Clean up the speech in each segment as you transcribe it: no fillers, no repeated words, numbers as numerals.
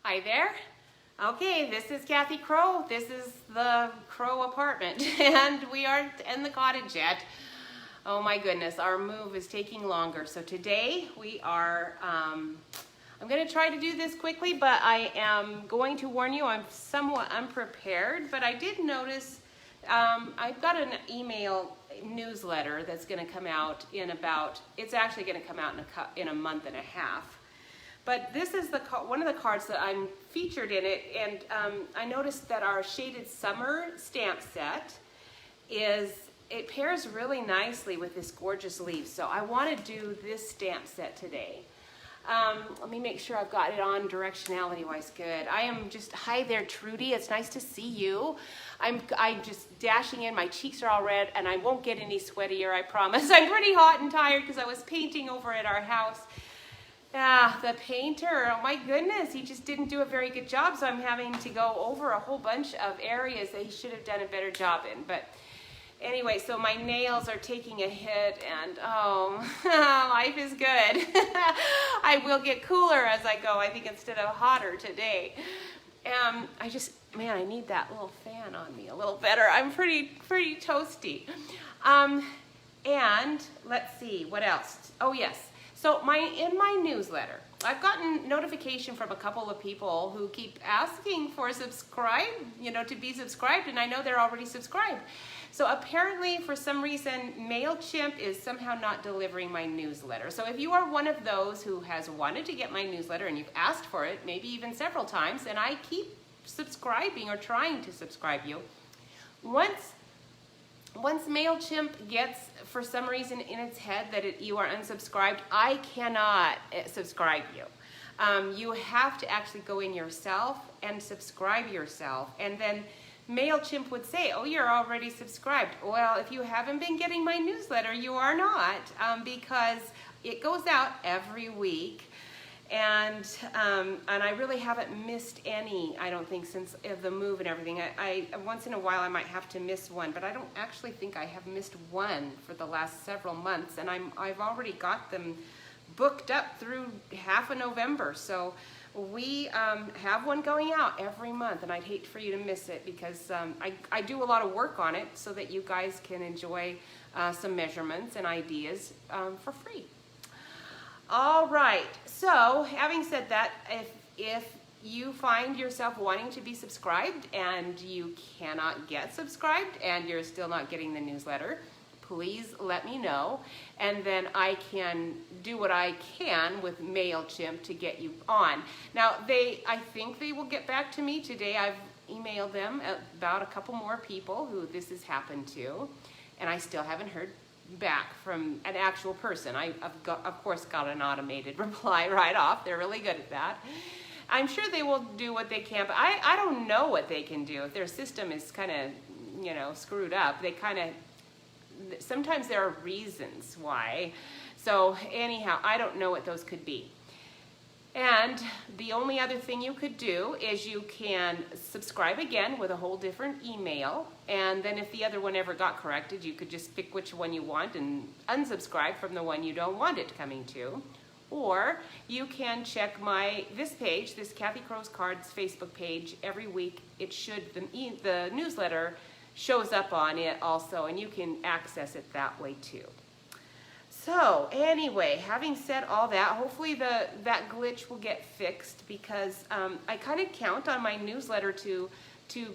Hi there. Okay, this is Kathy Crow. This is the Crow apartment, and we aren't in the cottage yet. Oh my goodness, our move is taking longer. So today we are, I'm going to try to do this quickly, but I am going to warn you I'm somewhat unprepared, but I did notice I've got an email newsletter that's going to come out in it's actually going to come out in a month and a half. But this is one of the cards that I'm featured in it, and I noticed that our Shaded Summer stamp set it pairs really nicely with this gorgeous leaf. So I want to do this stamp set today. Let me make sure I've got it on directionality-wise good. I am just, hi there, Trudy. It's nice to see you. I'm just dashing in. My cheeks are all red, and I won't get any sweatier, I promise. I'm pretty hot and tired because I was painting over at our house. The painter, oh my goodness, he just didn't do a very good job, so I'm having to go over a whole bunch of areas that he should have done a better job in. But anyway, so my nails are taking a hit, and oh, life is good. I will get cooler as I go, I think, instead of hotter today. I need that little fan on me a little better. I'm pretty toasty. And let's see, what else? Oh yes. So in my newsletter, I've gotten notification from a couple of people who keep asking for to be subscribed, and I know they're already subscribed. So apparently, for some reason, MailChimp is somehow not delivering my newsletter. So if you are one of those who has wanted to get my newsletter and you've asked for it, maybe even several times, and I keep subscribing or trying to subscribe you, once MailChimp gets, for some reason, in its head that you are unsubscribed, I cannot subscribe you. You have to actually go in yourself and subscribe yourself. And then MailChimp would say, oh, you're already subscribed. Well, if you haven't been getting my newsletter, you are not, because it goes out every week. And I really haven't missed any, I don't think, since the move and everything. I once in a while I might have to miss one, but I don't actually think I have missed one for the last several months, and I've already got them booked up through half of November. So we have one going out every month, and I'd hate for you to miss it because I do a lot of work on it so that you guys can enjoy some measurements and ideas for free. All right, so having said that, if you find yourself wanting to be subscribed and you cannot get subscribed and you're still not getting the newsletter, please let me know, and then I can do what I can with MailChimp to get you on. Now, I think they will get back to me today. I've emailed them about a couple more people who this has happened to, and I still haven't heard back from an actual person. I've of course got an automated reply right off. They're really good at that. I'm sure they will do what they can, but I don't know what they can do. If their system is kind of, screwed up, sometimes there are reasons why. So anyhow, I don't know what those could be. And the only other thing you could do is you can subscribe again with a whole different email, and then if the other one ever got corrected, you could just pick which one you want and unsubscribe from the one you don't want it coming to. Or you can check this page, this Kathy Crow's Cards Facebook page. Every week the newsletter shows up on it also, and you can access it that way too. So anyway, having said all that, hopefully that glitch will get fixed, because I kind of count on my newsletter to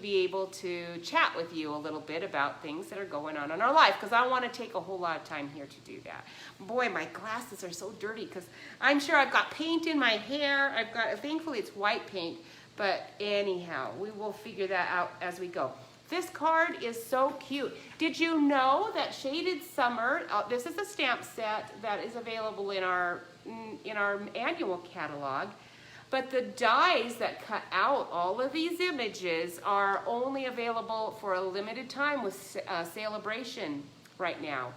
be able to chat with you a little bit about things that are going on in our life, because I want to take a whole lot of time here to do that. Boy, my glasses are so dirty because I'm sure I've got paint in my hair. Thankfully it's white paint, but anyhow, we will figure that out as we go. This card is so cute. Did you know that Shaded Summer, this is a stamp set that is available in our annual catalog, but the dies that cut out all of these images are only available for a limited time with Celebration right now.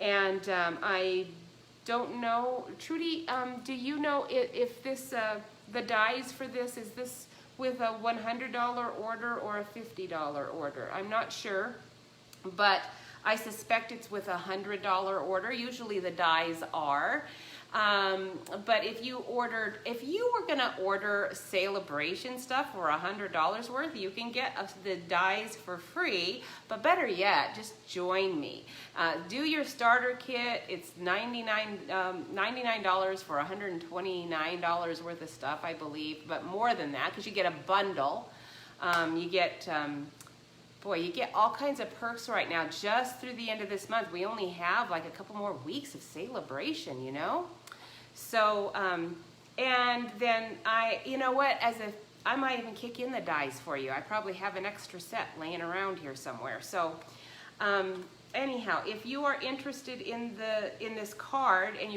And I don't know, Trudy, do you know if the dies for this, is this with a $100 order or a $50 order? I'm not sure, but I suspect it's with a $100 order. Usually the dies are. But if you were gonna order celebration stuff for $100 worth, you can get the dies for free. But better yet, just join me. Do your starter kit. It's $99 for $129 worth of stuff, I believe. But more than that, because you get a bundle. You get all kinds of perks right now just through the end of this month. We only have like a couple more weeks of celebration, you know? So, and then you know what, I might even kick in the dies for you. I probably have an extra set laying around here somewhere. So, anyhow, if you are interested in this card and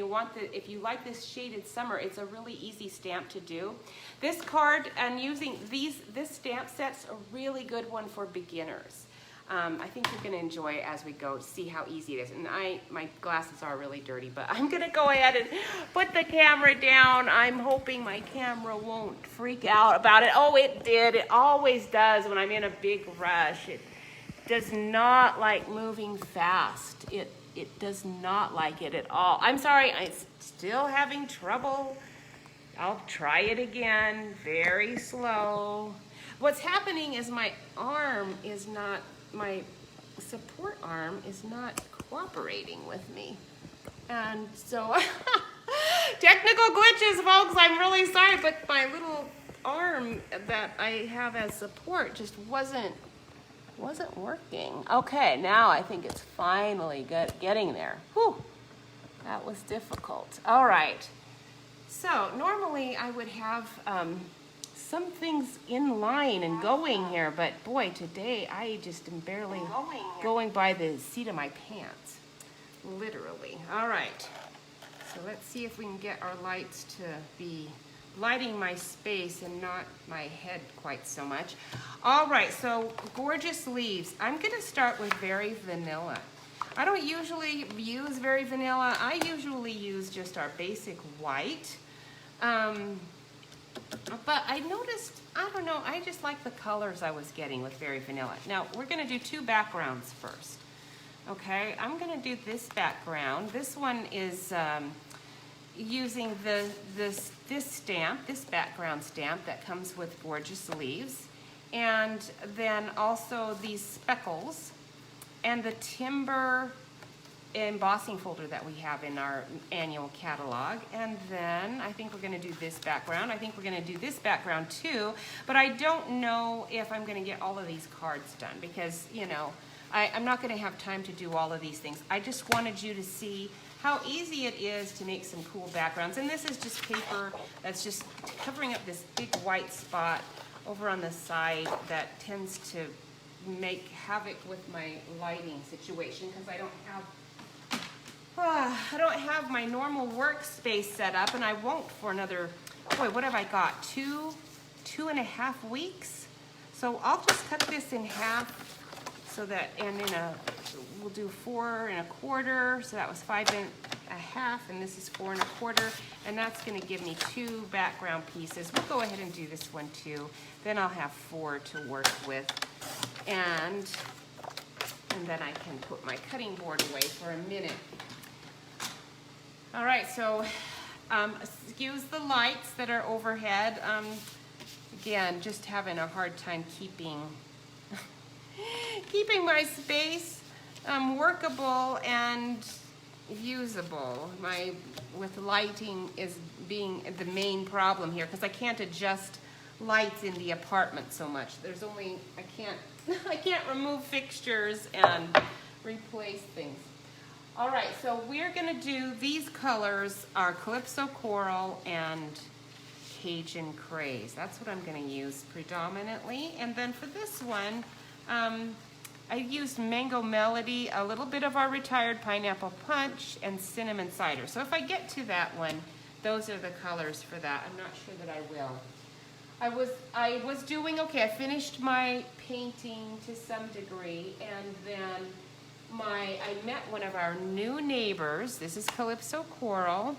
if you like this shaded summer, it's a really easy stamp to do. This card and using this stamp set's a really good one for beginners. I think you're going to enjoy it as we go, see how easy it is. And my glasses are really dirty, but I'm going to go ahead and put the camera down. I'm hoping my camera won't freak out about it. Oh, it did. It always does when I'm in a big rush. It does not like moving fast. It does not like it at all. I'm sorry, I'm still having trouble. I'll try it again, very slow. What's happening is my support arm is not cooperating with me. And so, technical glitches, folks, I'm really sorry, but my little arm that I have as support just wasn't working. Okay, now I think it's finally getting there. Whew, that was difficult. All right, so normally I would have some things in line and going here, but boy, today I just am barely going by the seat of my pants, literally. All right, so let's see if we can get our lights to be lighting my space and not my head quite so much. All right, so gorgeous leaves. I'm gonna start with Very Vanilla. I don't usually use Very Vanilla. I usually use just our basic white. But I noticed, I don't know, I just like the colors I was getting with Very Vanilla. Now, we're gonna do two backgrounds first. Okay, I'm gonna do this background. This one is using this background stamp that comes with gorgeous leaves, and then also these speckles and the timber embossing folder that we have in our annual catalog. And then I think we're going to do this background. I think we're going to do this background too, but I don't know if I'm going to get all of these cards done because, you know, I'm not going to have time to do all of these things. I just wanted you to see how easy it is to make some cool backgrounds. And this is just paper that's just covering up this big white spot over on the side that tends to make havoc with my lighting situation because I don't have my normal workspace set up, and I won't for another, boy, what have I got? Two and a half weeks? So I'll just cut this in half so that, and we'll do 4 1/4, so that was 5 1/2, and this is 4 1/4, and that's gonna give me 2 background pieces. We'll go ahead and do this one too. Then I'll have 4 to work with, and then I can put my cutting board away for a minute. All right, so excuse the lights that are overhead. Again, just having a hard time keeping my space workable and usable. With lighting is being the main problem here because I can't adjust lights in the apartment so much. I can't remove fixtures and replace things. All right, so we're gonna do, these colors are Calypso Coral and Cajun Craze. That's what I'm gonna use predominantly. And then for this one, I used Mango Melody, a little bit of our Retired Pineapple Punch, and Cinnamon Cider. So if I get to that one, those are the colors for that. I'm not sure that I will. I was doing okay. I finished my painting to some degree, and then I met one of our new neighbors. This is Calypso Coral,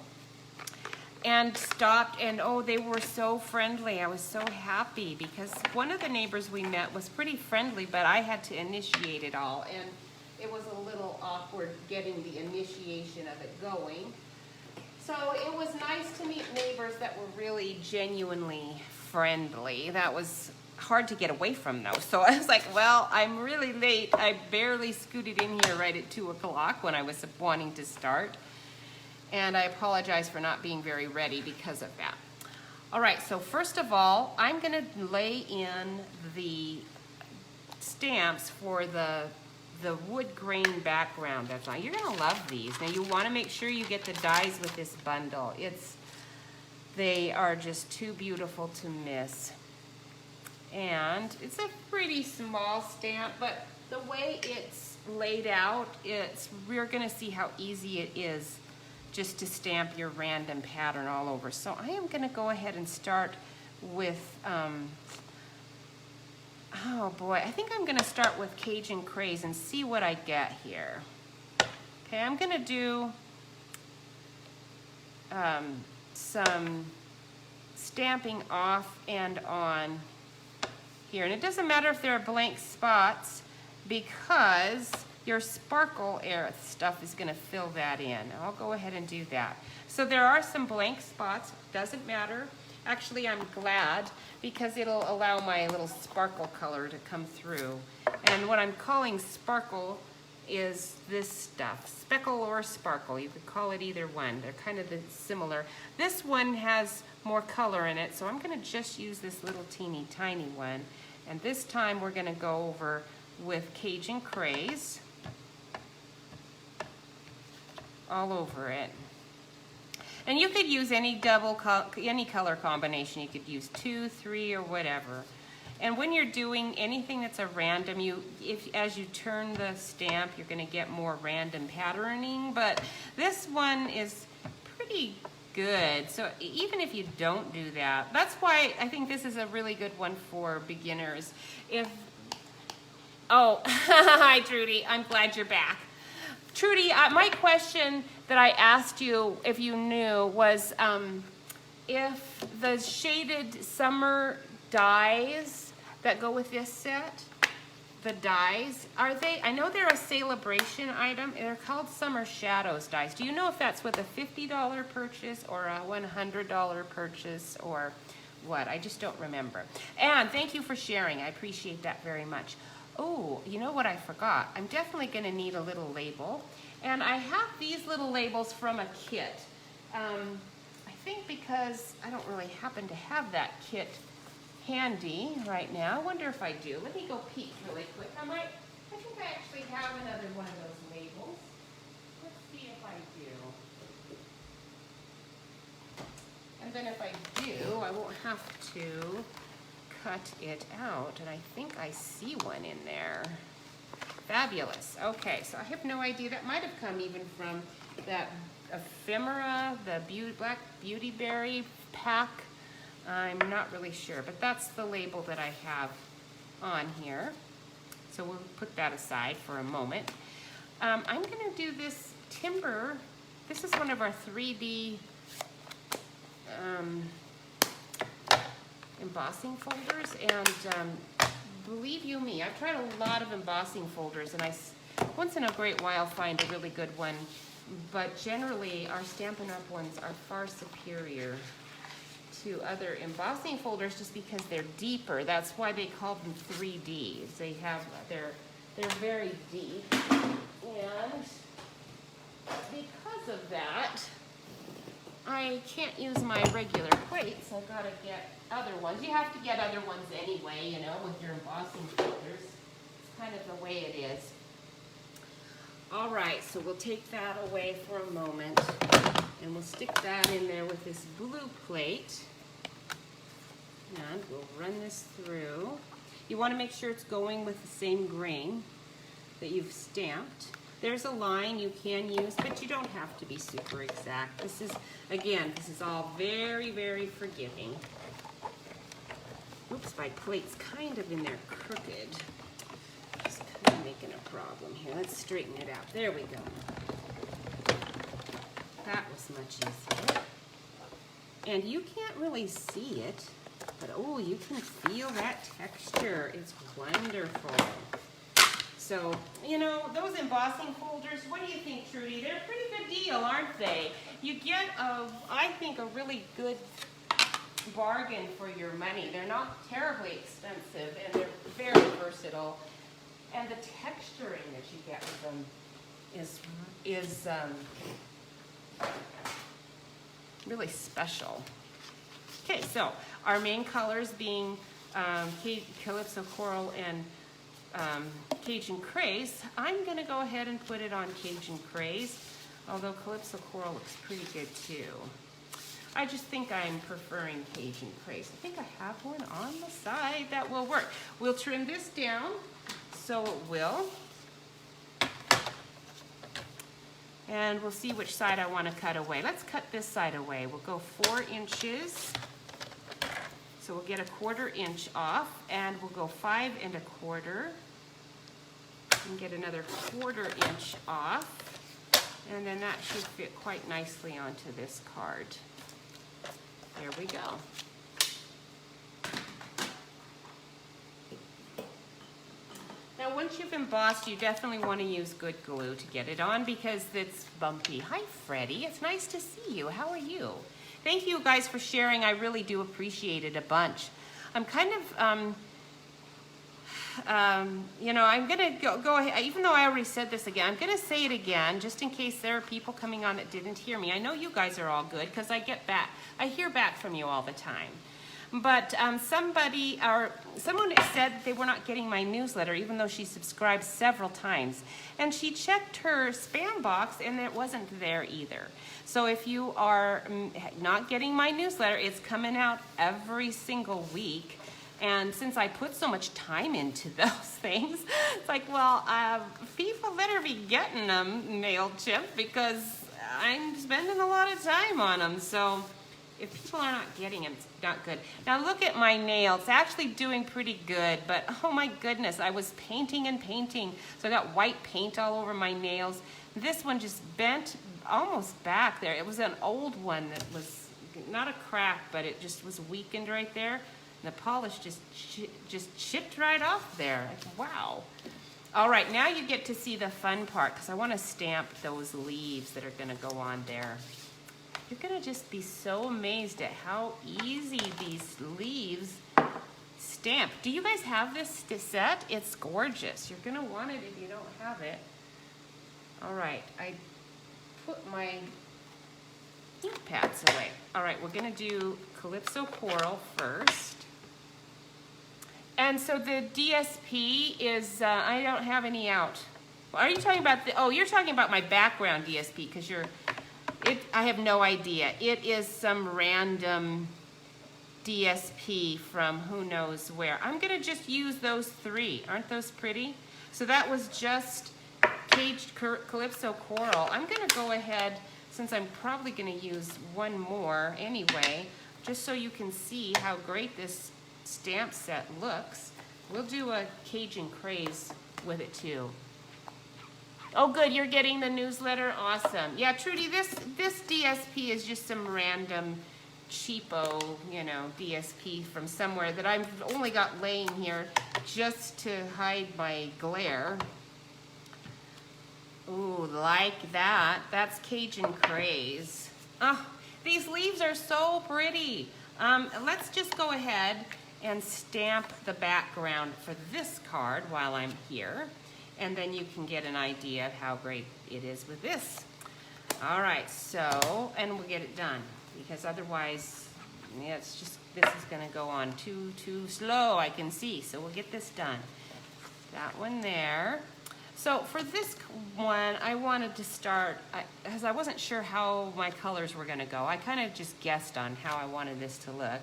and stopped, and oh, they were so friendly. I was so happy because one of the neighbors we met was pretty friendly, but I had to initiate it all, and it was a little awkward getting the initiation of it going. So it was nice to meet neighbors that were really genuinely friendly. That was hard to get away from though. So I was like, well, I'm really late. I barely scooted in here right at 2 o'clock when I was wanting to start. And I apologize for not being very ready because of that. All right, so first of all, I'm gonna lay in the stamps for the wood grain background that's on. You're gonna love these. Now you wanna make sure you get the dies with this bundle. They are just too beautiful to miss. And it's a pretty small stamp, but the way it's laid out, we're gonna see how easy it is just to stamp your random pattern all over. So I am gonna go ahead and start with, oh boy, I think I'm gonna start with Cajun Craze and see what I get here. Okay, I'm gonna do some stamping off and on here. And it doesn't matter if there are blank spots because your sparkle earth stuff is gonna fill that in. I'll go ahead and do that. So there are some blank spots, doesn't matter. Actually, I'm glad because it'll allow my little sparkle color to come through. And what I'm calling sparkle is this stuff, speckle or sparkle. You could call it either one. They're kind of similar. This one has more color in it, so I'm gonna just use this little teeny tiny one. And this time we're gonna go over with Cajun Craze all over it. And you could use any any color combination. You could use 2, 3, or whatever. And when you're doing anything that's a random, as you turn the stamp, you're gonna get more random patterning, but this one is pretty good. So even if you don't do that, that's why I think this is a really good one for beginners. Oh, hi Trudy, I'm glad you're back. Trudy, my question that I asked you, if you knew, was if the shaded summer dies that go with this set, the dies, I know they're a celebration item. They're called Summer Shadows dies. Do you know if that's with a $50 purchase or a $100 purchase or what? I just don't remember. And thank you for sharing. I appreciate that very much. Oh, you know what I forgot? I'm definitely gonna need a little label. And I have these little labels from a kit. I think because I don't really happen to have that kit handy right now. I wonder if I do. Let me go peek really quick. I think I actually have another one of those labels. Let's see if I do. And then if I do, I won't have to cut it out. And I think I see one in there. Fabulous. Okay, so I have no idea. That might have come even from that ephemera, the Black Beauty Berry pack. I'm not really sure, but that's the label that I have on here. So we'll put that aside for a moment. I'm going to do this timber. This is one of our 3D embossing folders, and believe you me, I've tried a lot of embossing folders, and I once in a great while find a really good one, but generally our Stampin' Up! Ones are far superior to other embossing folders just because they're deeper. That's why they call them 3Ds. They're very deep, and because of that, I can't use my regular plates. I've got to get other ones. You have to get other ones anyway, you know, with your embossing folders. It's kind of the way it is. All right, so we'll take that away for a moment, and we'll stick that in there with this blue plate. And we'll run this through. You want to make sure it's going with the same grain that you've stamped. There's a line you can use, but you don't have to be super exact. This is, again, this is all very, very forgiving. Oops, my plate's kind of in there crooked. Just kind of making a problem here. Let's straighten it out. There we go. That was much easier. And you can't really see it, but oh, you can feel that texture. It's wonderful. So, you know, those embossing folders, what do you think, Trudy? They're a pretty good deal, aren't they? You get, I think, a really good bargain for your money. They're not terribly expensive, and they're very versatile. And the texturing that you get with them is really special. Okay, so our main colors being Calypso Coral and Cajun Craze. I'm going to go ahead and put it on Cajun Craze, although Calypso Coral looks pretty good too. I just think I'm preferring Cajun Craze. I think I have one on the side that will work. We'll trim this down so it will. And we'll see which side I want to cut away. Let's cut this side away. We'll go 4 inches. So we'll get a 1/4 inch off, and we'll go 5 1/4 and get another 1/4 inch off. And then that should fit quite nicely onto this card. There we go. Now, once you've embossed, you definitely want to use good glue to get it on because it's bumpy. Hi, Freddie. It's nice to see you. How are you? Thank you guys for sharing. I really do appreciate it a bunch. I'm kind of, you know, I'm going to go ahead, even though I already said this again, I'm going to say it again just in case there are people coming on that didn't hear me. I know you guys are all good because I hear back from you all the time. But someone said they were not getting my newsletter, even though she subscribed several times. And she checked her spam box, and it wasn't there either. So if you are not getting my newsletter, it's coming out every single week. And since I put so much time into those things, it's like, well, people better be getting them mailed, Chip, because I'm spending a lot of time on them. So if people are not getting them, it's not good. Now look at my nails. It's actually doing pretty good, but oh my goodness, I was painting and painting. So I got white paint all over my nails. This one just bent almost back there. It was an old one that was not a crack, but it just was weakened right there. And the polish just chipped right off there. Like, wow. All right, now you get to see the fun part because I want to stamp those leaves that are going to go on there. You're going to just be so amazed at how easy these leaves stamp. Do you guys have this set? It's gorgeous. You're going to want it if you don't have it. All right, I put my ink pads away. All right, we're going to do Calypso Coral first. And so the DSP is, I don't have any out. Are you talking about the, oh, you're talking about my background DSP because I have no idea. It is some random DSP from who knows where. I'm going to just use those 3. Aren't those pretty? So that was just Caged Calypso Coral. I'm going to go ahead, since I'm probably going to use one more anyway, just so you can see how great this stamp set looks. We'll do a Cajun Craze with it too. Oh, good, you're getting the newsletter? Awesome. Yeah, Trudy, this DSP is just some random cheapo, you know, DSP from somewhere that I've only got laying here just to hide my glare. Ooh, like that. That's Cajun Craze. Oh, these leaves are so pretty. Let's just go ahead and stamp the background for this card while I'm here. And then you can get an idea of how great it is with this. All right, so, and we'll get it done because otherwise, yeah, it's just, this is gonna go on too slow, I can see. So we'll get this done. That one there. So for this one, I wanted to start, because I wasn't sure how my colors were gonna go. I kind of just guessed on how I wanted this to look.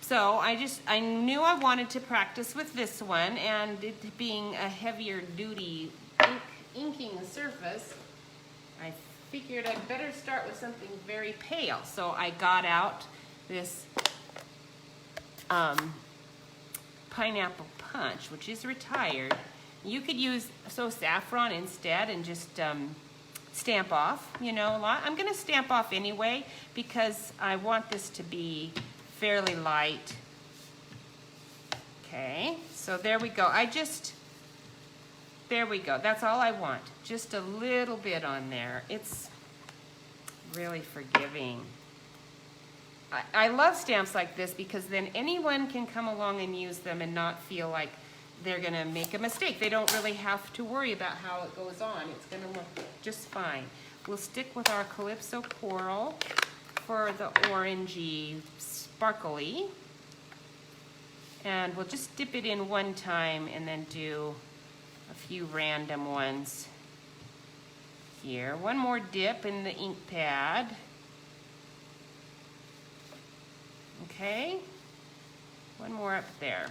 So I knew I wanted to practice with this one, and it being a heavier duty inking the surface, I figured I'd better start with something very pale. So I got out this Pineapple Punch, which is retired. You could use saffron instead and just stamp off, you know, a lot. I'm gonna stamp off anyway because I want this to be fairly light. Okay, so there we go. I just There we go. That's all I want. Just a little bit on there. It's really forgiving. I love stamps like this because then anyone can come along and use them and not feel like they're gonna make a mistake. They don't really have to worry about how it goes on. It's gonna look just fine. We'll stick with our Calypso Coral for the orangey sparkly. And we'll just dip it in one time and then do a few random ones here. One more dip in the ink pad. Okay, one more up there.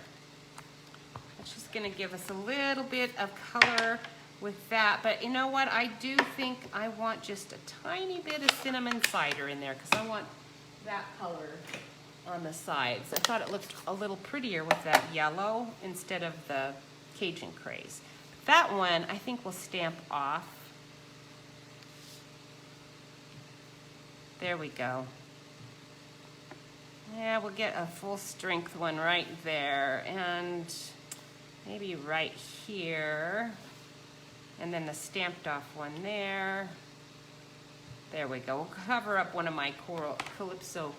That's just gonna give us a little bit of color with that, but you know what? I do think I want just a tiny bit of cinnamon cider in there because I want that color on the sides. I thought it looked a little prettier with that yellow instead of the Cajun Craze. That one I think we'll stamp off. There we go. Yeah, we'll get a full strength one right there and maybe right here. And then the stamped off one there. There we go. We'll cover up one of my Calypso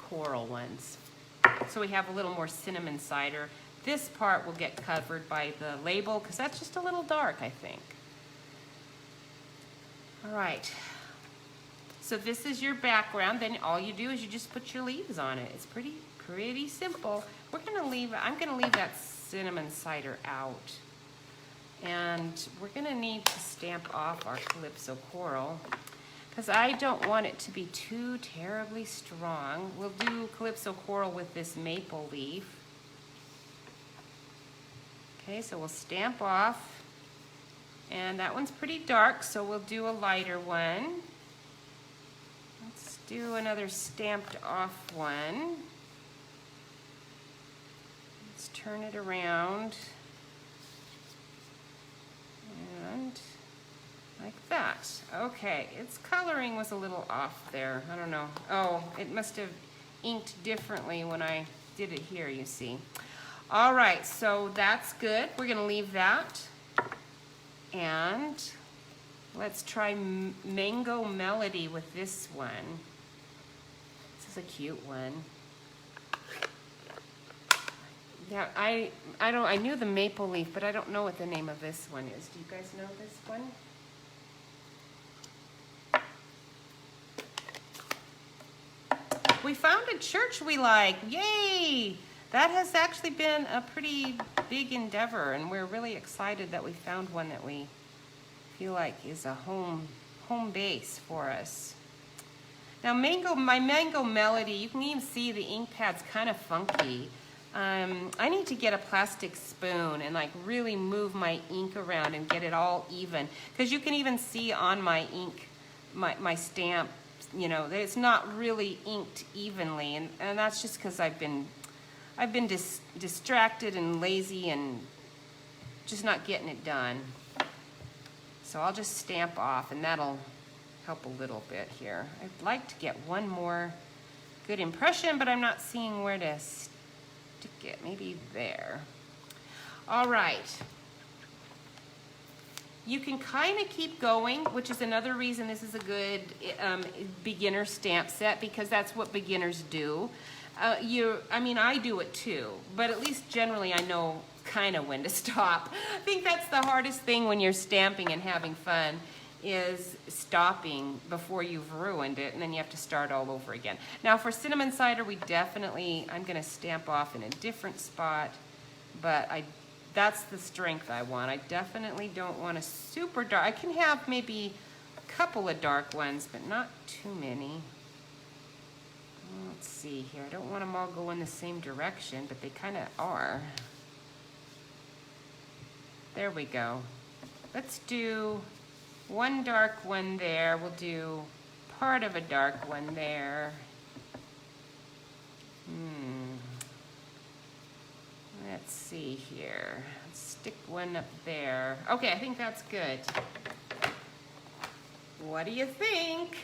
Coral ones. So we have a little more cinnamon cider. This part will get covered by the label because that's just a little dark, I think. All right. So this is your background. Then all you do is you just put your leaves on it. It's pretty simple. I'm gonna leave that cinnamon cider out. And we're gonna need to stamp off our Calypso Coral because I don't want it to be too terribly strong. We'll do Calypso Coral with this maple leaf. Okay, so we'll stamp off. And that one's pretty dark, so we'll do a lighter one. Let's do another stamped off one. Let's turn it around. And like that. Okay, its coloring was a little off there. I don't know. Oh, it must have inked differently when I did it here, you see. All right, so that's good. We're gonna leave that. And let's try Mango Melody with this one. This is a cute one. Yeah, I knew the maple leaf, but I don't know what the name of this one is. Do you guys know this one? We found a church we like. Yay! That has actually been a pretty big endeavor, and we're really excited that we found one that we feel like is a home base for us. Now my Mango Melody, you can even see the ink pad's kind of funky. I need to get a plastic spoon and like really move my ink around and get it all even, because you can even see on my ink, my stamp, you know, that it's not really inked evenly, and that's just because I've been distracted and lazy and just not getting it done. So I'll just stamp off and that'll help a little bit here. I'd like to get one more good impression, but I'm not seeing where to stick it. Maybe there. All right. You can kind of keep going, which is another reason this is a good beginner stamp set, because that's what beginners do. I mean, I do it too, but at least generally I know kind of when to stop. I think that's the hardest thing when you're stamping and having fun, is stopping before you've ruined it, and then you have to start all over again. Now for cinnamon cider, I'm gonna stamp off in a different spot, but that's the strength I want. I definitely don't want a super dark. I can have maybe a couple of dark ones, but not too many. Let's see here. I don't want them all going the same direction, but they kind of are. There we go. Let's do one dark one there. We'll do part of a dark one there. Let's see here. Let's stick one up there. Okay, I think that's good. What do you think?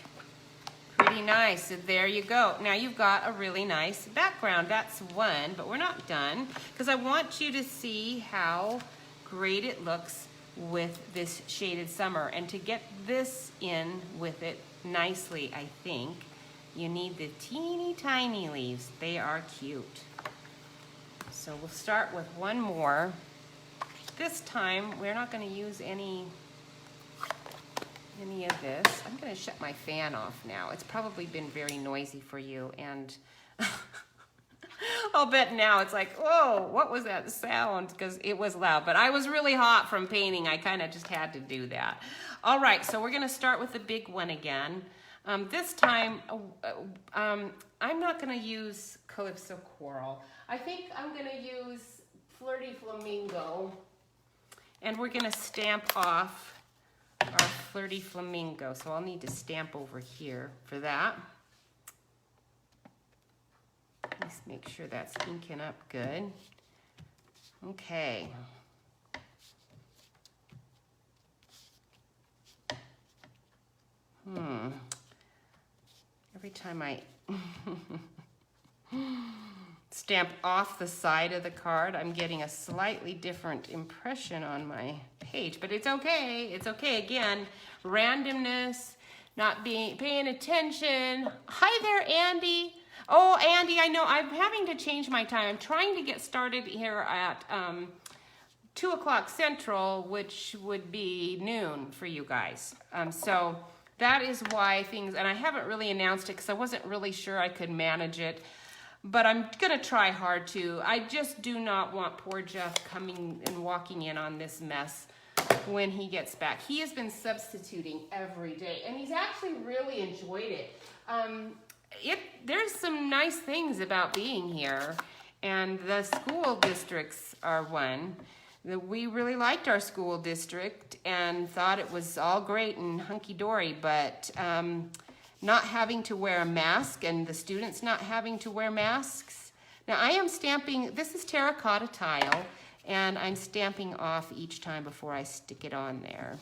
Pretty nice. So there you go. Now you've got a really nice background. That's one, but we're not done, because I want you to see how great it looks with this shaded summer. And to get this in with it nicely, I think, you need the teeny tiny leaves. They are cute. So we'll start with one more. This time, we're not gonna use any of this. I'm gonna shut my fan off now. It's probably been very noisy for you, and I'll bet now it's like, whoa, what was that sound? Because it was loud, but I was really hot from painting. I kind of just had to do that. All right, so we're gonna start with the big one again. This time, I'm not gonna use Calypso Coral. I think I'm gonna use Flirty Flamingo, and we're gonna stamp off our Flirty Flamingo. So I'll need to stamp over here for that. Let's make sure that's inking up good. Okay. Every time I stamp off the side of the card, I'm getting a slightly different impression on my page, but it's okay. It's okay. Again, randomness, not paying attention. Hi there, Andy. Oh, Andy, I know I'm having to change my time. I'm trying to get started here at 2 o'clock Central, which would be noon for you guys. So that is why things, and I haven't really announced it because I wasn't really sure I could manage it. But I'm gonna try hard to. I just do not want poor Jeff coming and walking in on this mess when he gets back. He has been substituting every day, and he's actually really enjoyed it. There's some nice things about being here, and the school districts are one. We really liked our school district and thought it was all great and hunky-dory, but not having to wear a mask and the students not having to wear masks. Now I am stamping, this is terracotta tile, and I'm stamping off each time before I stick it on there.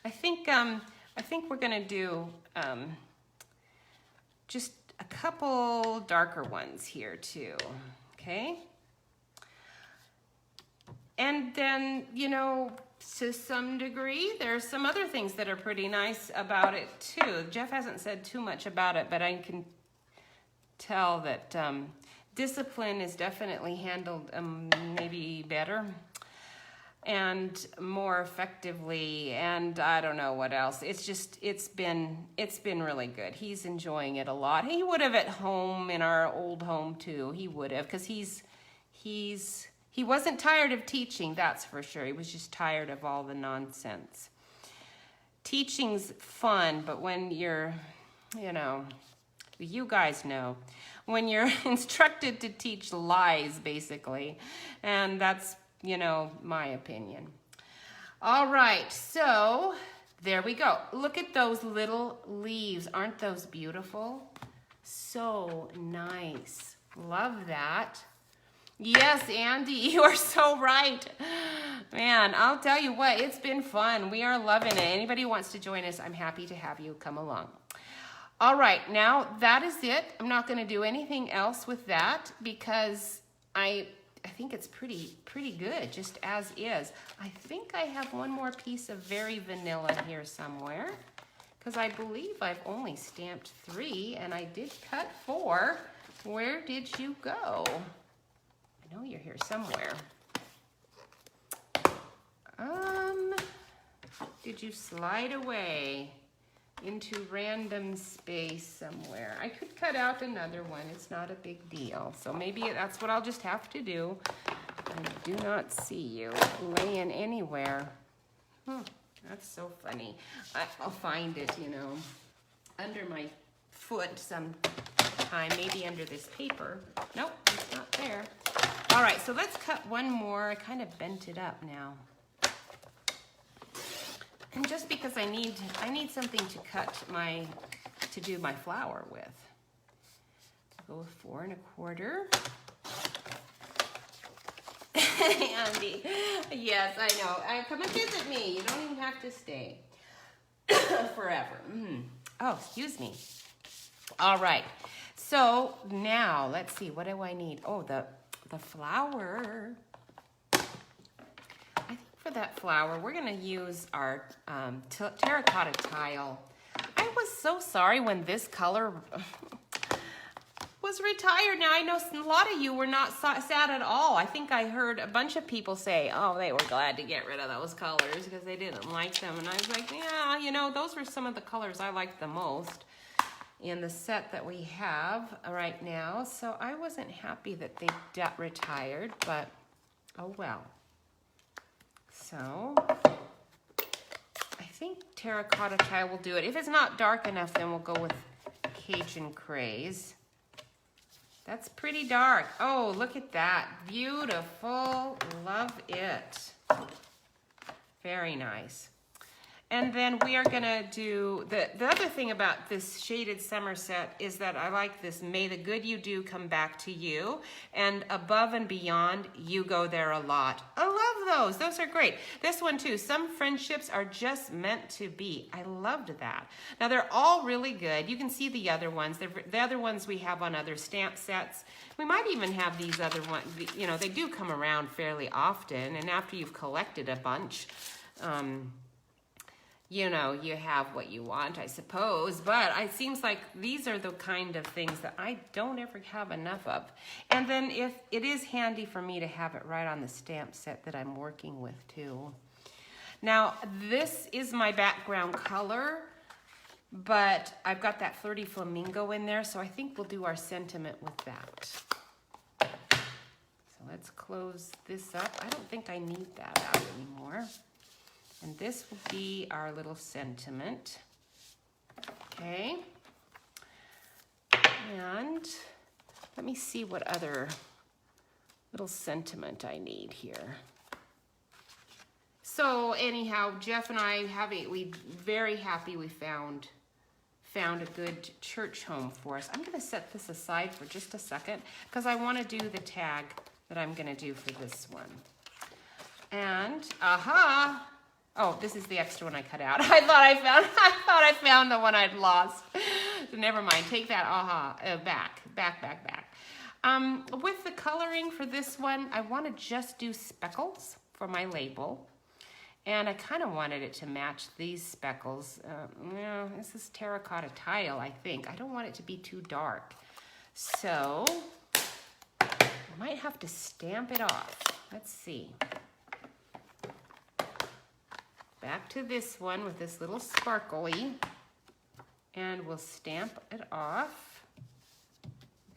I think we're gonna do just a couple darker ones here too, okay? And then, you know, to some degree, there's some other things that are pretty nice about it too. Jeff hasn't said too much about it, but I can tell that discipline is definitely handled maybe better and more effectively, and I don't know what else. It's been really good. He's enjoying it a lot. He would have at home, in our old home too. He would have, because he wasn't tired of teaching, that's for sure. He was just tired of all the nonsense. Teaching's fun, but when you're, you know, you guys know, when you're instructed to teach lies, basically, and that's, you know, my opinion. All right, so there we go. Look at those little leaves. Aren't those beautiful? So nice. Love that. Yes, Andy, you are so right. Man, I'll tell you what, it's been fun. We are loving it. Anybody who wants to join us, I'm happy to have you come along. All right, now that is it. I'm not going to do anything else with that because I think it's pretty good, just as is. I think I have one more piece of very vanilla here somewhere because I believe I've only stamped 3 and I did cut 4. Where did you go? I know you're here somewhere. Did you slide away into random space somewhere? I could cut out another one. It's not a big deal. So maybe that's what I'll just have to do. I do not see you laying anywhere. That's so funny. I'll find it, you know, under my foot sometime, maybe under this paper. Nope, it's not there. All right, so let's cut one more. I kind of bent it up now. And just because I need something to to do my flower with. I'll go with 4 1/4. Andy, yes, I know. Come and visit me. You don't even have to stay forever. Oh, excuse me. All right. So now let's see. What do I need? Oh, the flower. I think for that flower, we're gonna use our terracotta tile. I was so sorry when this color was retired. Now I know a lot of you were not sad at all. I think I heard a bunch of people say, oh, they were glad to get rid of those colors because they didn't like them. And I was like, yeah, you know, those were some of the colors I liked the most in the set that we have right now. So I wasn't happy that they got retired, but oh well. So I think terracotta tile will do it. If it's not dark enough, then we'll go with Cajun Craze. That's pretty dark. Oh, look at that. Beautiful. Love it. Very nice. And then we are gonna do, the other thing about this shaded summer set is that I like this, may the good you do come back to you, and above and beyond, you go there a lot. I love those. Those are great. This one too, some friendships are just meant to be. I loved that. Now they're all really good. You can see the other ones. The other ones we have on other stamp sets. We might even have these other ones, you know, they do come around fairly often, and after you've collected a bunch, you know, you have what you want, I suppose, but it seems like these are the kind of things that I don't ever have enough of. And then if it is handy for me to have it right on the stamp set that I'm working with too. Now, this is my background color, but I've got that Flirty Flamingo in there, so I think we'll do our sentiment with that. So let's close this up. I don't think I need that out anymore. And this will be our little sentiment. Okay. And let me see what other little sentiment I need here. So anyhow, Jeff and I very happy we found a good church home for us. I'm gonna set this aside for just a second because I wanna do the tag that I'm gonna do for this one. And, aha! Oh, this is the extra one I cut out. I thought I found the one I'd lost. So never mind, take that back. With the coloring for this one, I want to just do speckles for my label. And I kind of wanted it to match these speckles. This is terracotta tile, I think. I don't want it to be too dark. So, I might have to stamp it off. Let's see. Back to this one with this little sparkly, and we'll stamp it off. I'm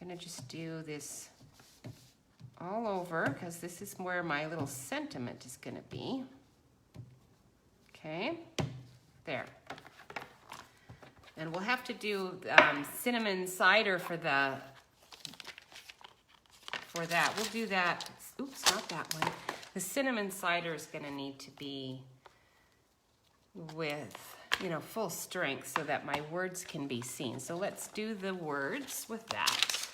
gonna just do this all over because this is where my little sentiment is gonna be. Okay, there. And we'll have to do cinnamon cider for that. We'll do that. Oops, not that one. The cinnamon cider is gonna need to be with, you know, full strength so that my words can be seen. So let's do the words with that.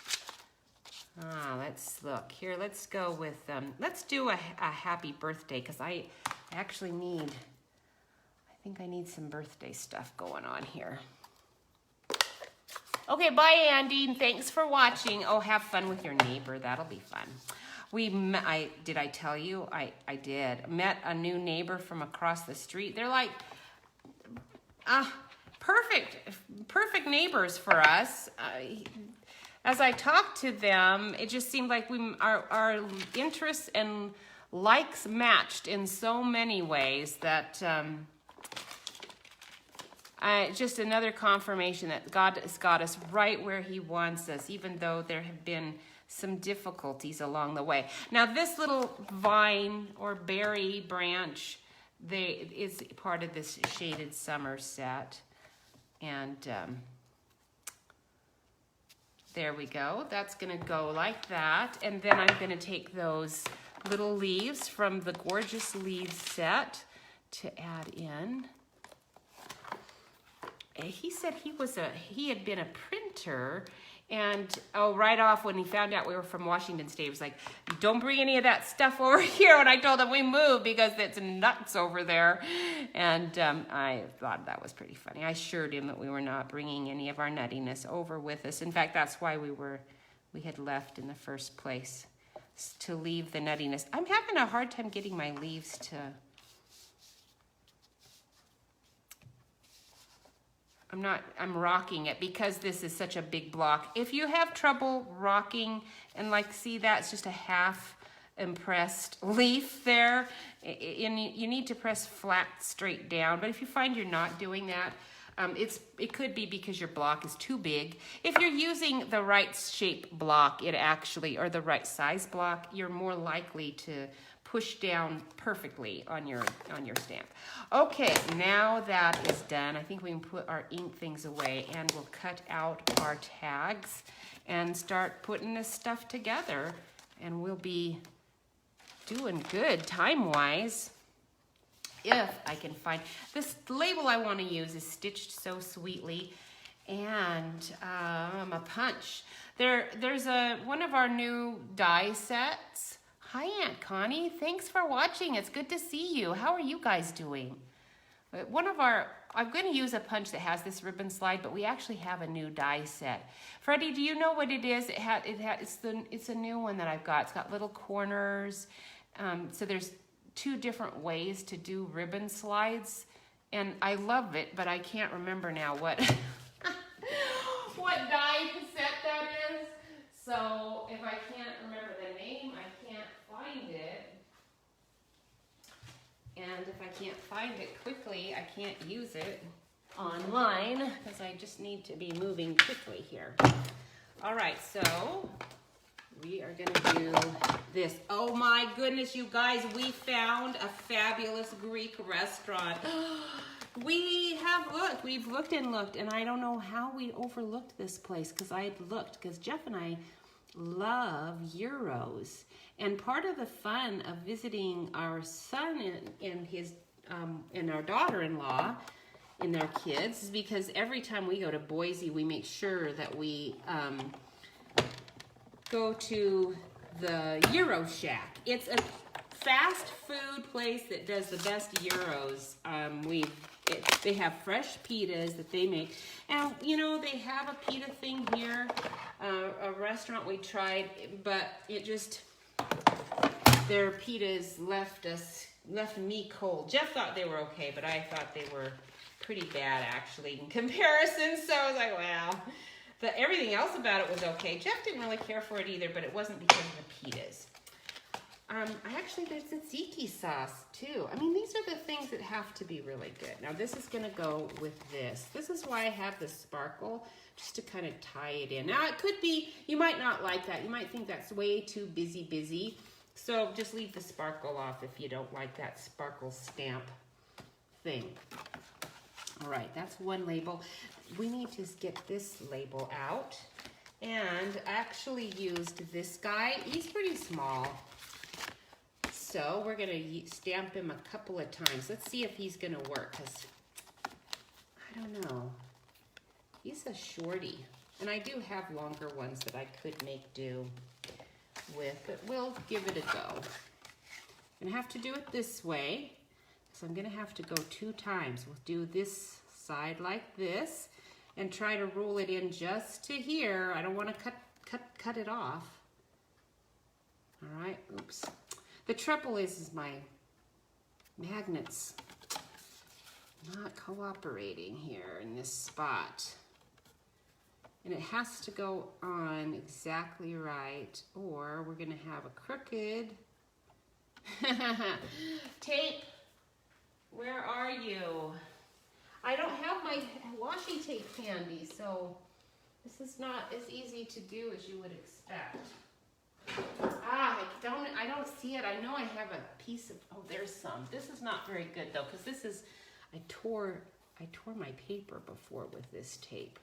Let's look here. Let's go with, let's do a happy birthday because I actually need, I think I need some birthday stuff going on here. Okay, bye Andy, and thanks for watching. Oh, have fun with your neighbor. That'll be fun. Did I tell you? I did. Met a new neighbor from across the street. They're like, perfect neighbors for us. As I talked to them, it just seemed like our interests and likes matched in so many ways that just another confirmation that God has got us right where He wants us, even though there have been some difficulties along the way. Now this little vine or berry branch is part of this shaded summer set. And there we go. That's gonna go like that. And then I'm gonna take those little leaves from the Gorgeous Leaves set to add in. He said he had been a printer, and right off when he found out we were from Washington State, he was like, don't bring any of that stuff over here. And I told him we moved because it's nuts over there. And I thought that was pretty funny. I assured him that we were not bringing any of our nuttiness over with us. In fact, that's why we had left in the first place, to leave the nuttiness. I'm having a hard time getting my leaves to I'm rocking it because this is such a big block. If you have trouble rocking and like, see, that's just a half impressed leaf there, and you need to press flat straight down. But if you find you're not doing that, it could be because your block is too big. If you're using the right shape block, or the right size block, you're more likely to push down perfectly on your stamp. Okay, now that is done, I think we can put our ink things away, and we'll cut out our tags and start putting this stuff together, and we'll be doing good time-wise. If I can find this label I want to use is Stitched So Sweetly, and a punch. There's one of our new die sets. Hi, Aunt Connie. Thanks for watching. It's good to see you. How are you guys doing? I'm going to use a punch that has this ribbon slide, but we actually have a new die set. Freddie, do you know what it is? It's a new one that I've got. It's got little corners. So there's 2 different ways to do ribbon slides, and I love it, but I can't remember now what what die set that is. So if I can't remember the name, I can't find it. And if I can't find it quickly, I can't use it online because I just need to be moving quickly here. All right, so we are gonna do this. Oh my goodness, you guys, we found a fabulous Greek restaurant. We've looked and looked, and I don't know how we overlooked this place, because Jeff and I love gyros. And part of the fun of visiting our son and our daughter-in-law and their kids is because every time we go to Boise, we make sure that we go to the Gyro Shack. It's a fast food place that does the best gyros. They have fresh pitas that they make. And, you know, they have a pita thing here, a restaurant we tried, but their pitas left me cold. Jeff thought they were okay, but I thought they were pretty bad, actually, in comparison. So I was like, wow. Everything else about it was okay. Jeff didn't really care for it either, but it wasn't because of the pitas. Actually, there's the tzatziki sauce, too. I mean, these are the things that have to be really good. Now, this is going to go with this. This is why I have the sparkle, just to kind of tie it in. Now, it could be, you might not like that. You might think that's way too busy. So just leave the sparkle off if you don't like that sparkle stamp thing. All right, that's one label. We need to get this label out. And I actually used this guy. He's pretty small. So we're going to stamp him a couple of times. Let's see if he's going to work, because I don't know. He's a shorty. And I do have longer ones that I could make do with, but we'll give it a go. I'm going to have to do it this way, so I'm going to have to go 2 times. We'll do this side like this and try to roll it in just to here. I don't want to cut it off. All right, oops. The trouble is my magnets not cooperating here in this spot. And it has to go on exactly right, or we're gonna have a crooked tape. Where are you? I don't have my washi tape handy, so this is not as easy to do as you would expect. I don't see it. I know I have a piece of, oh, there's some. This is not very good though, because this is, I tore my paper before with this tape.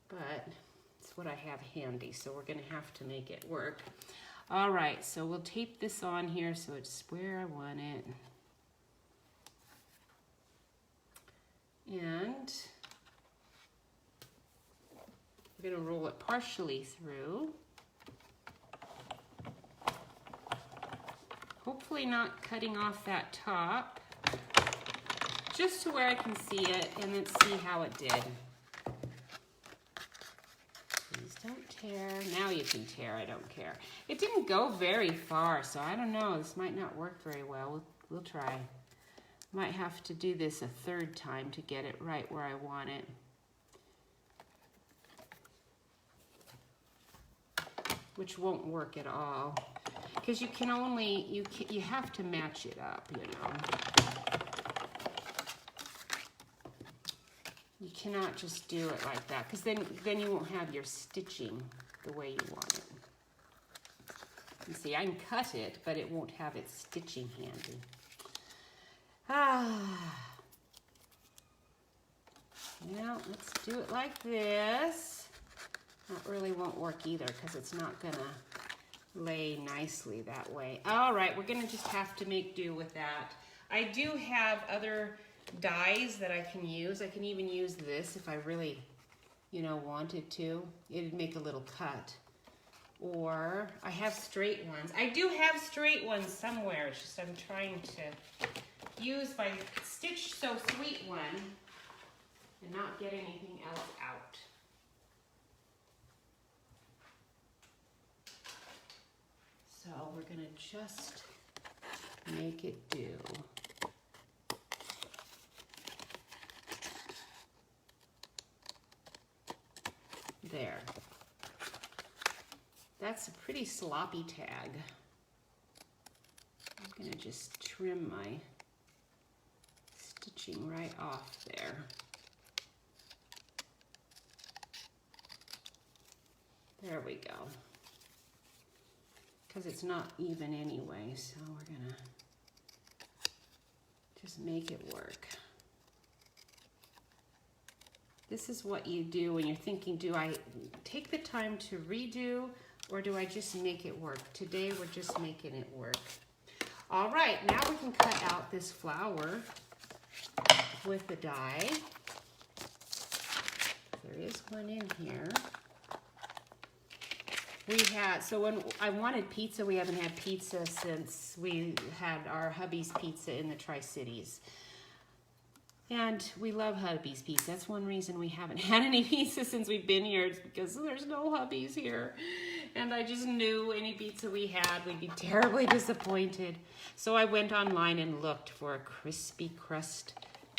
But it's what I have handy, so we're gonna have to make it work. All right, so we'll tape this on here so it's where I want it. And we're gonna roll it partially through. Hopefully not cutting off that top, just to where I can see it, and then see how it did. Please don't tear. Now you can tear, I don't care. It didn't go very far, so I don't know, this might not work very well. We'll try. Might have to do this a third time to get it right where I want it. Which won't work at all. Because you can only, you have to match it up, you know. You cannot just do it like that, because then you won't have your stitching the way you want it. You see, I can cut it, but it won't have its stitching handy. Well, let's do it like this. That really won't work either, because it's not gonna lay nicely that way. All right, we're gonna just have to make do with that. I do have other dies that I can use. I can even use this if I really, you know, wanted to. It'd make a little cut. Or I have straight ones. I do have straight ones somewhere. It's just I'm trying to use my Stitch So Sweet one and not get anything else out. So we're gonna just make it do. There. That's a pretty sloppy tag. I'm gonna just trim my stitching right off there. There we go. Because it's not even anyway, so we're gonna just make it work. This is what you do when you're thinking, do I take the time to redo or do I just make it work? Today we're just making it work. All right, now we can cut out this flower with the die. There is one in here. We had, so when I wanted pizza, we haven't had pizza since we had our hubby's pizza in the Tri-Cities. And we love Hubby's pizza. That's one reason we haven't had any pizza since we've been here. It's because there's no Hubby's here. And I just knew any pizza we had, we'd be terribly disappointed. So I went online and looked for a crispy crust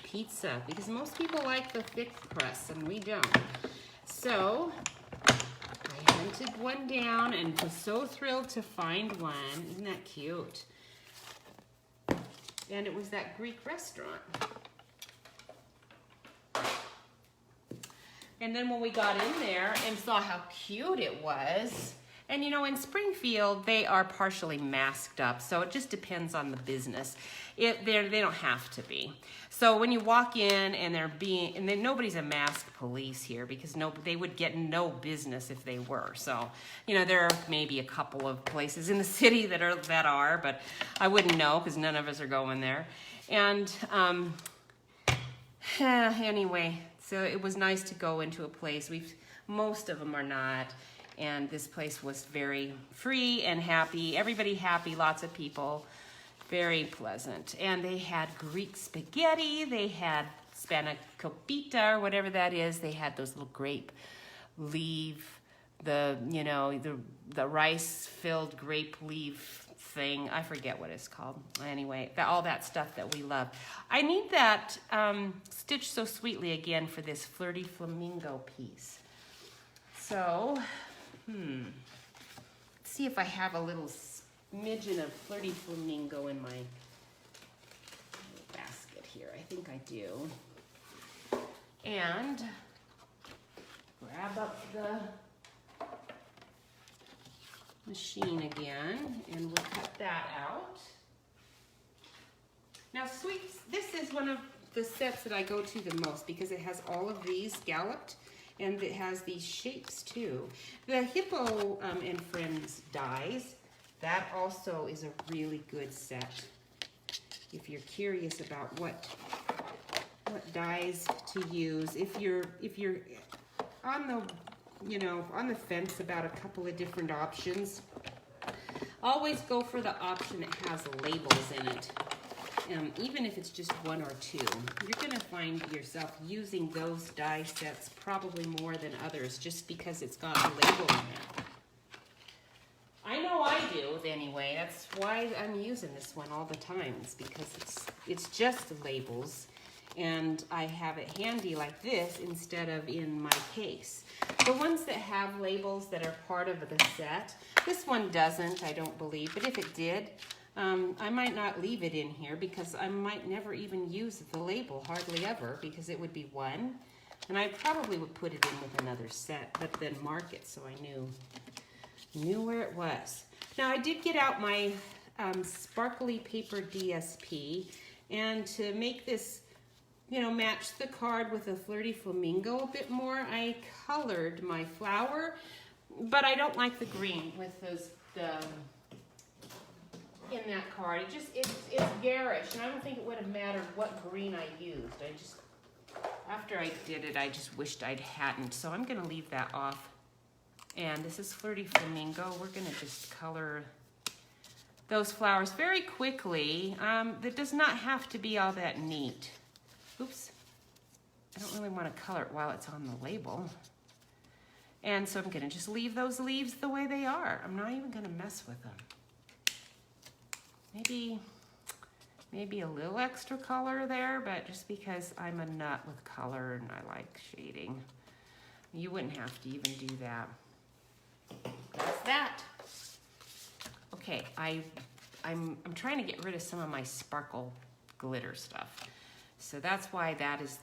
pizza because most people like the thick crust and we don't. So I hunted one down and was so thrilled to find one. Isn't that cute? And it was that Greek restaurant. And then when we got in there and saw how cute it was, and you know, in Springfield, they are partially masked up, so it just depends on the business. They don't have to be. So when you walk in and then nobody's a masked police here because they would get no business if they were. So, you know, there are maybe a couple of places in the city that are, but I wouldn't know because none of us are going there. And anyway. So it was nice to go into a place. Most of them are not. And this place was very free and happy. Everybody happy, lots of people. Very pleasant. And they had Greek spaghetti. They had spanakopita or whatever that is. They had those little grape leaf, the rice-filled grape leaf thing. I forget what it's called. Anyway, all that stuff that we love. I need that Stitch So Sweetly again for this Flirty Flamingo piece. So, let's see if I have a little smidgen of Flirty Flamingo in my basket here. I think I do. And grab up the machine again, and we'll cut that out. Now, this is one of the sets that I go to the most because it has all of these scalloped, and it has these shapes too. The Hippo and Friends dies, that also is a really good set. If you're curious about what dies to use, if you're on the fence about a couple of different options, always go for the option that has labels in it. Even if it's just one or two, you're going to find yourself using those die sets probably more than others just because it's got a label in it. I know I do, anyway. that's why I'm using this one all the time. It's because it's just labels, and I have it handy like this instead of in my case. The ones that have labels that are part of the set, this one doesn't, I don't believe, but if it did, I might not leave it in here because I might never even use the label, hardly ever, because it would be one. And I probably would put it in with another set, but then mark it so I knew where it was. Now I did get out my sparkly paper DSP, and to make this, you know, match the card with a Flirty Flamingo a bit more, I colored my flower, but I don't like the green with those in that card. It's garish, and I don't think it would have mattered what green I used. After I did it, I just wished I hadn't, so I'm gonna leave that off. And this is Flirty Flamingo. We're gonna just color those flowers very quickly. That does not have to be all that neat. Oops, I don't really wanna color it while it's on the label. And so I'm gonna just leave those leaves the way they are. I'm not even gonna mess with them. Maybe a little extra color there, but just because I'm a nut with color and I like shading. You wouldn't have to even do that. That's that. Okay, I'm trying to get rid of some of my sparkle glitter stuff. So that's why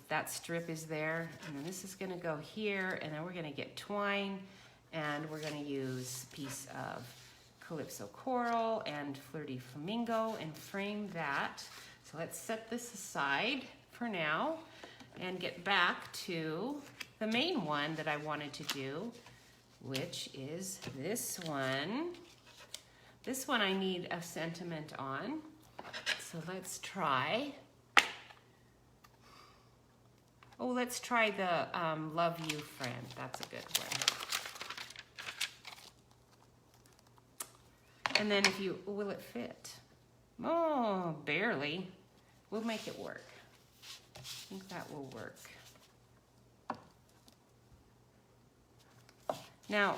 that strip is there. And then this is gonna go here, and then we're gonna get twine, and we're gonna use a piece of Calypso Coral and Flirty Flamingo and frame that. So let's set this aside for now and get back to the main one that I wanted to do, which is this one. This one I need a sentiment on. So let's try. Oh, let's try the Love You Friend. That's a good one. And then will it fit? Oh, barely. We'll make it work. I think that will work. Now,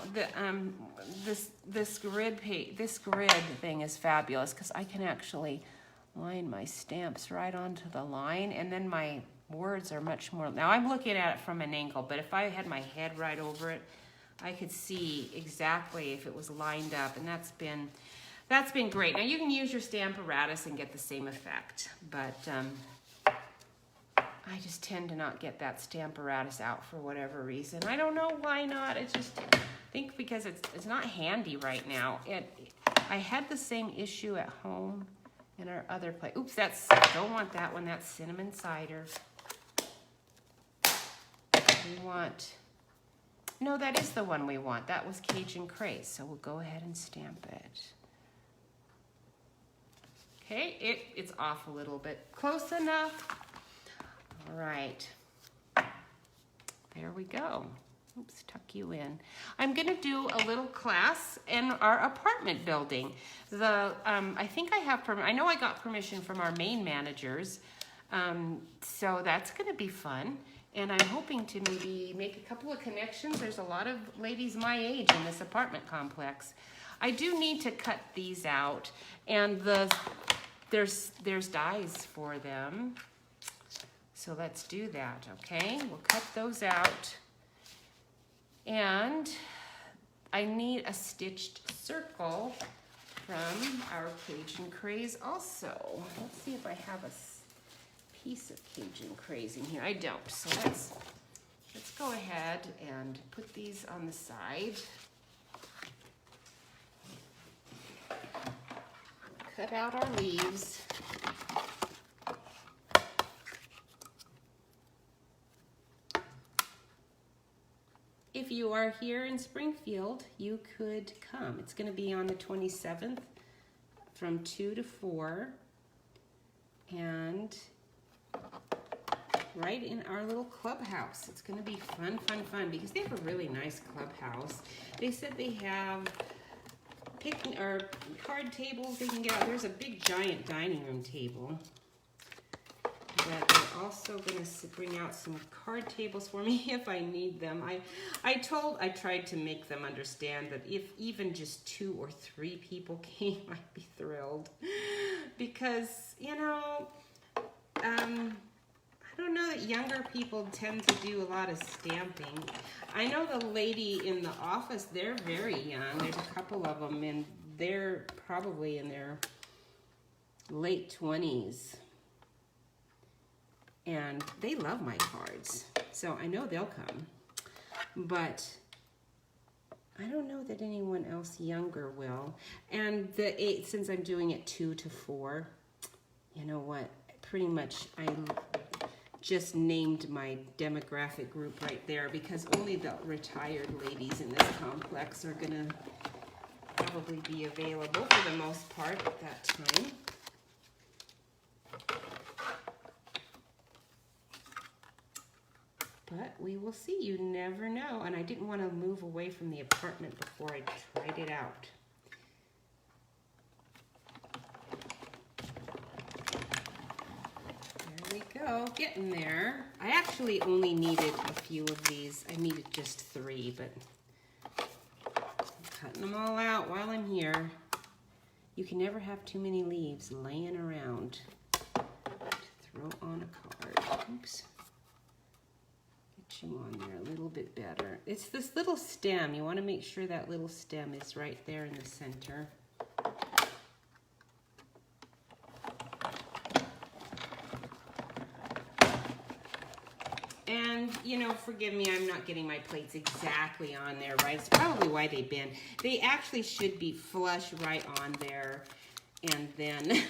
this grid thing is fabulous because I can actually line my stamps right onto the line, and then my words are much more. Now I'm looking at it from an angle, but if I had my head right over it, I could see exactly if it was lined up, and that's been great. Now you can use your Stamparatus and get the same effect, but I just tend to not get that Stamparatus out for whatever reason. I don't know why not. It's just, I think because it's not handy right now. I had the same issue at home in our other place. Oops, don't want that one. That's cinnamon cider. We want. No, that is the one we want. That was Cajun Craze, so we'll go ahead and stamp it. Okay, it's off a little bit. Close enough. All right. There we go. Oops, tuck you in. I'm gonna do a little class in our apartment building. I think I know I got permission from our main managers, so that's gonna be fun. And I'm hoping to maybe make a couple of connections. There's a lot of ladies my age in this apartment complex. I do need to cut these out, and there's dies for them. So let's do that, okay? We'll cut those out. And I need a stitched circle from our Cajun Craze also. Let's see if I have a piece of Cajun Craze in here. I don't, so let's go ahead and put these on the side. Cut out our leaves. If you are here in Springfield, you could come. It's going to be on the 27th from 2 to 4. And right in our little clubhouse. It's going to be fun, fun, fun because they have a really nice clubhouse. They said they have card tables they can get out. There's a big giant dining room table but they're also going to bring out some card tables for me if I need them. I tried to make them understand that if even just 2 or 3 people came, I'd be thrilled. Because, you know, I don't know that younger people tend to do a lot of stamping. I know the lady in the office, they're very young. There's a couple of them, and they're probably in their late 20s. And they love my cards, so I know they'll come. But I don't know that anyone else younger will. And the 8, since I'm doing it 2 to 4, you know what? Pretty much I just named my demographic group right there, because only the retired ladies in this complex are gonna probably be available for the most part at that time. But we will see. You never know. And I didn't want to move away from the apartment before I tried it out. There we go. Getting there. I actually only needed a few of these. I needed just 3, but I'm cutting them all out while I'm here. You can never have too many leaves laying around to throw on a card. Oops. You on there a little bit better. It's this little stem. You want to make sure that little stem is right there in the center. And, you know, forgive me, I'm not getting my plates exactly on there, right? It's probably why they bend. They actually should be flush right on there. And then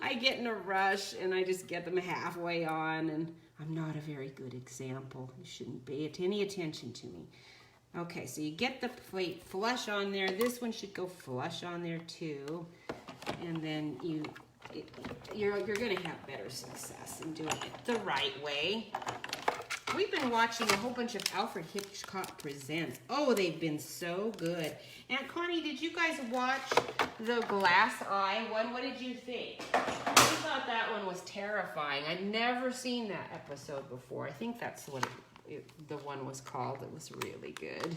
I get in a rush and I just get them halfway on, and I'm not a very good example. You shouldn't pay any attention to me. Okay, so you get the plate flush on there. This one should go flush on there too. And then you're going to have better success in doing it the right way. We've been watching a whole bunch of Alfred Hitchcock Presents. Oh, they've been so good. Aunt Connie, did you guys watch the Glass Eye one? What did you think? I thought that one was terrifying. I'd never seen that episode before. I think that's what the one was called. It was really good.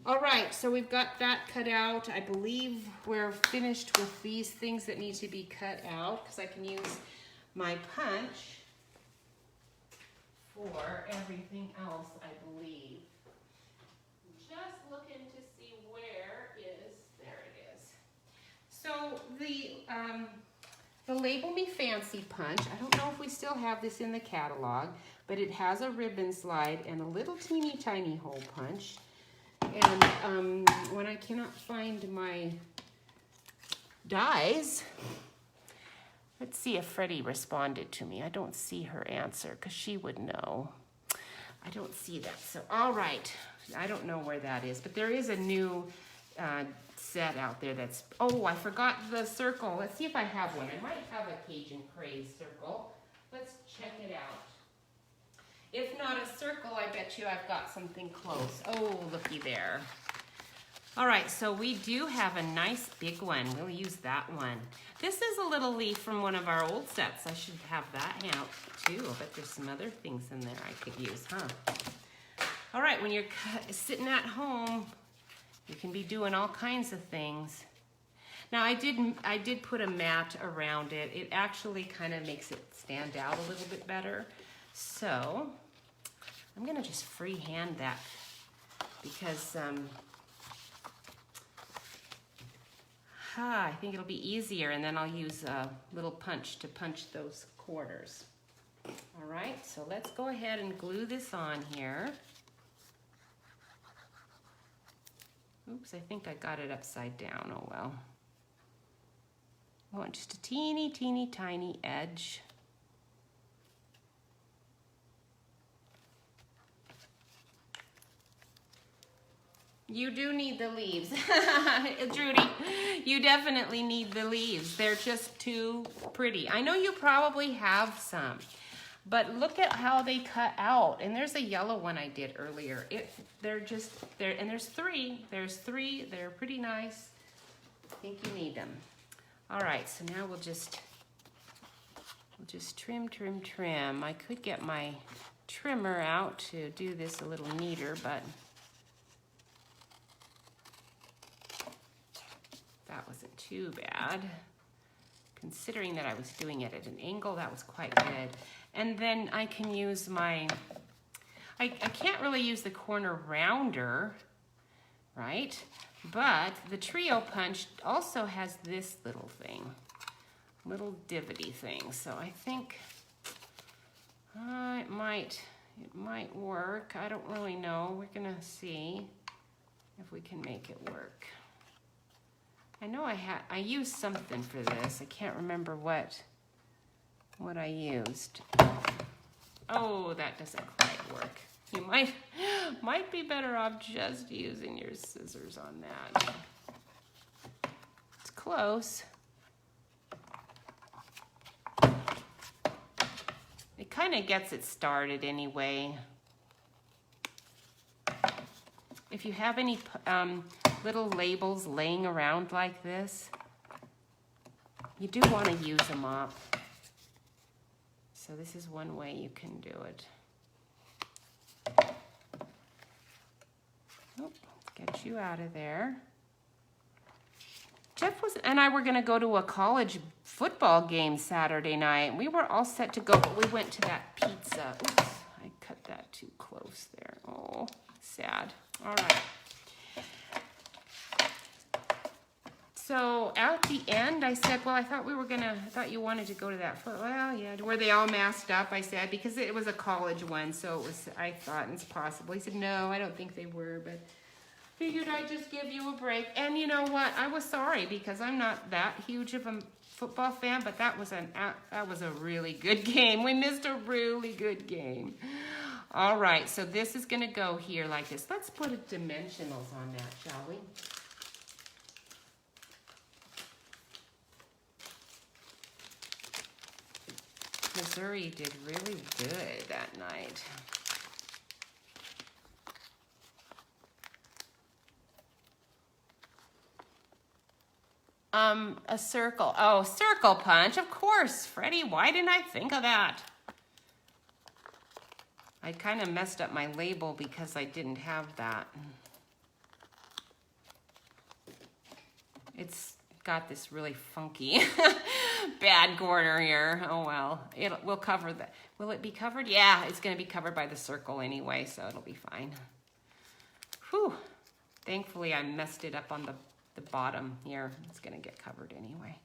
All right, so we've got that cut out. I believe we're finished with these things that need to be cut out, because I can use my punch for everything else, I believe. Just looking to see there it is. So the Label Me Fancy punch, I don't know if we still have this in the catalog, but it has a ribbon slide and a little teeny tiny hole punch. And when I cannot find my dies, let's see if Freddie responded to me. I don't see her answer because she would know. I don't see that. So, all right. I don't know where that is, but there is a new set out there that's, oh, I forgot the circle. Let's see if I have one. I might have a Cajun Craze circle. Let's check it out. If not a circle, I bet you I've got something close. Oh, looky there. All right, so we do have a nice big one. We'll use that one. This is a little leaf from one of our old sets. I should have that out too. I bet there's some other things in there I could use, huh? All right, when you're sitting at home, you can be doing all kinds of things. Now, I did put a mat around it. It actually kind of makes it stand out a little bit better. So, I'm gonna just freehand that because I think it'll be easier, and then I'll use a little punch to punch those corners. All right, so let's go ahead and glue this on here. Oops, I think I got it upside down, oh well. I want just a teeny, teeny, tiny edge. You do need the leaves. Judy, you definitely need the leaves. They're just too pretty. I know you probably have some, but look at how they cut out. And there's a yellow one I did earlier. And there's three. There's three. They're pretty nice. I think you need them. All right, so now we'll just We'll just trim, trim, trim. I could get my trimmer out to do this a little neater, but that wasn't too bad. Considering that I was doing it at an angle, that was quite good. And then I can use my, I can't really use the corner rounder, right? But the trio punch also has this little thing, little divotty thing. So I think it might work. I don't really know. We're gonna see if we can make it work. I know I used something for this. I can't remember what I used. Oh, that doesn't quite work. You might be better off just using your scissors on that. It's close. It kind of gets it started anyway. If you have any little labels laying around like this, you do want to use them up. So this is one way you can do it. Oh, get you out of there. Jeff and I were going to go to a college football game Saturday night. We were all set to go, but we went to that pizza. Oops, I cut that too close there. Oh, sad. All right. So at the end, I said, well, I thought you wanted to go to that well, yeah, were they all masked up? I said, because it was a college one, so I thought it's possible. He said, no, I don't think they were, but figured I'd just give you a break. And you know what? I was sorry because I'm not that huge of a football fan, but that was a really good game. We missed a really good game. All right, so this is going to go here like this. Let's put dimensionals on that, shall we? Missouri did really good that night. A circle. Oh, circle punch. Of course, Freddie. Why didn't I think of that? I kind of messed up my label because I didn't have that. It's got this really funky bad corner here. Oh well, we'll cover that. Will it be covered? Yeah, it's going to be covered by the circle anyway, so it'll be fine. Whew. Thankfully, I messed it up on the bottom here. It's going to get covered anyway.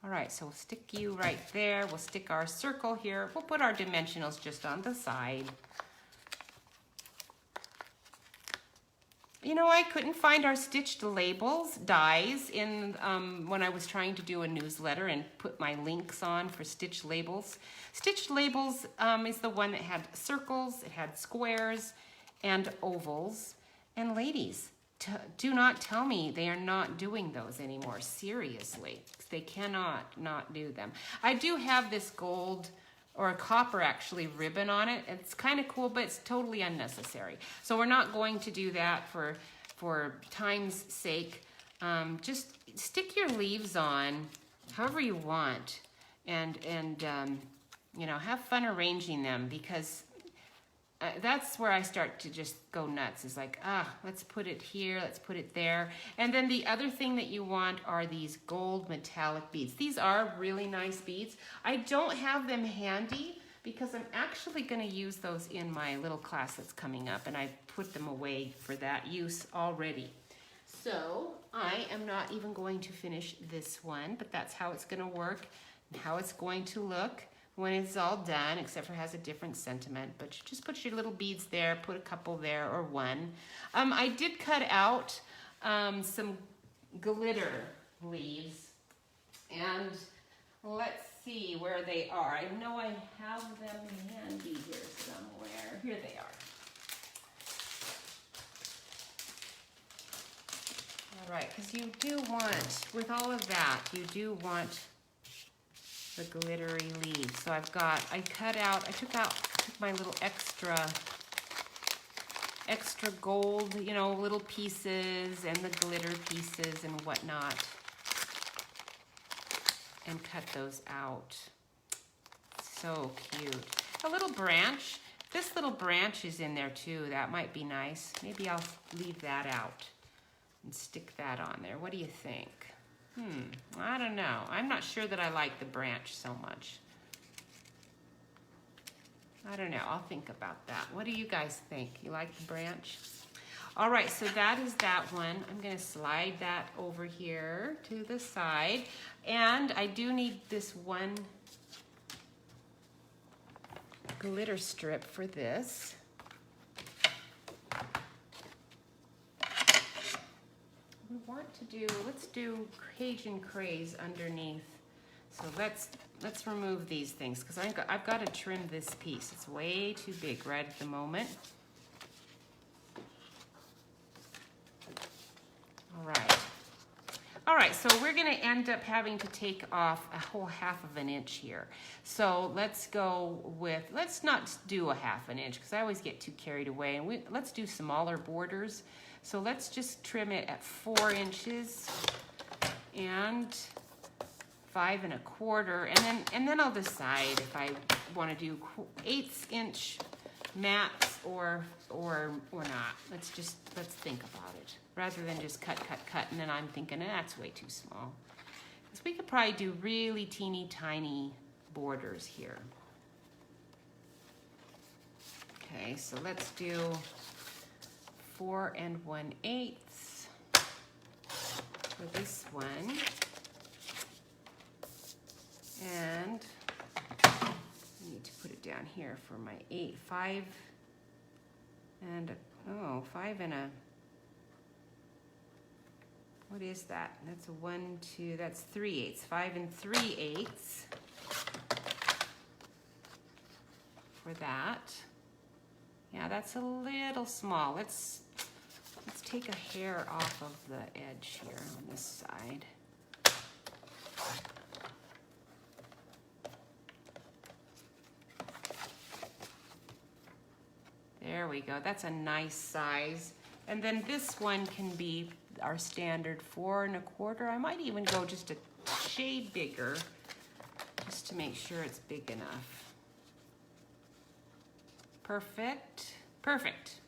All right, so we'll stick you right there. We'll stick our circle here. We'll put our dimensionals just on the side. You know, I couldn't find our stitched labels dies in when I was trying to do a newsletter and put my links on for stitched labels. Stitched labels is the one that had circles, it had squares and ovals. And ladies, do not tell me they are not doing those anymore. Seriously, they cannot not do them. I do have this gold or a copper actually ribbon on it. It's kind of cool, but it's totally unnecessary. So we're not going to do that for time's sake. Just stick your leaves on however you want and you know, have fun arranging them, because that's where I start to just go nuts. It's like, let's put it here, let's put it there. And then the other thing that you want are these gold metallic beads. These are really nice beads. I don't have them handy because I'm actually going to use those in my little class that's coming up, and I put them away for that use already. So I am not even going to finish this one, but that's how it's going to work and how it's going to look when it's all done, except for it has a different sentiment. But you just put your little beads there, put a couple there or one. I did cut out some glitter leaves, and let's see where they are. I know I have them handy here somewhere. Here they are. All right, because you do want, with all of that, you do want the glittery leaves. So I took my little extra gold, you know, little pieces and the glitter pieces and whatnot, and cut those out. So cute. A little branch. This little branch is in there too. That might be nice. Maybe I'll leave that out and stick that on there. What do you think? I don't know. I'm not sure that I like the branch so much. I don't know. I'll think about that. What do you guys think? You like the branch? All right, so that is that one. I'm going to slide that over here to the side. And I do need this one glitter strip for this. We want to do, let's do Cajun Craze underneath. So let's remove these things because I've got to trim this piece. It's way too big right at the moment. All right, so we're gonna end up having to take off a whole 1/2 inch here. So let's go with, let's not do a 1/2 inch because I always get too carried away, and let's do smaller borders. So let's just trim it at 4 inches and 5 1/4, and then I'll decide if I want to do 1/8 inch mats or not. Let's think about it rather than just cut, and then I'm thinking that's way too small. Because we could probably do really teeny tiny borders here. Okay, so let's do 4 1/8 for this one. And I need to put it down here for my 5 and what is that? That's a 1, 2, that's 3/8, 5 3/8 for that. Yeah, that's a little small. Let's take a hair off of the edge here on this side. There we go. That's a nice size. And then this one can be our standard 4 1/4. I might even go just a shade bigger just to make sure it's big enough. Perfect. Perfect.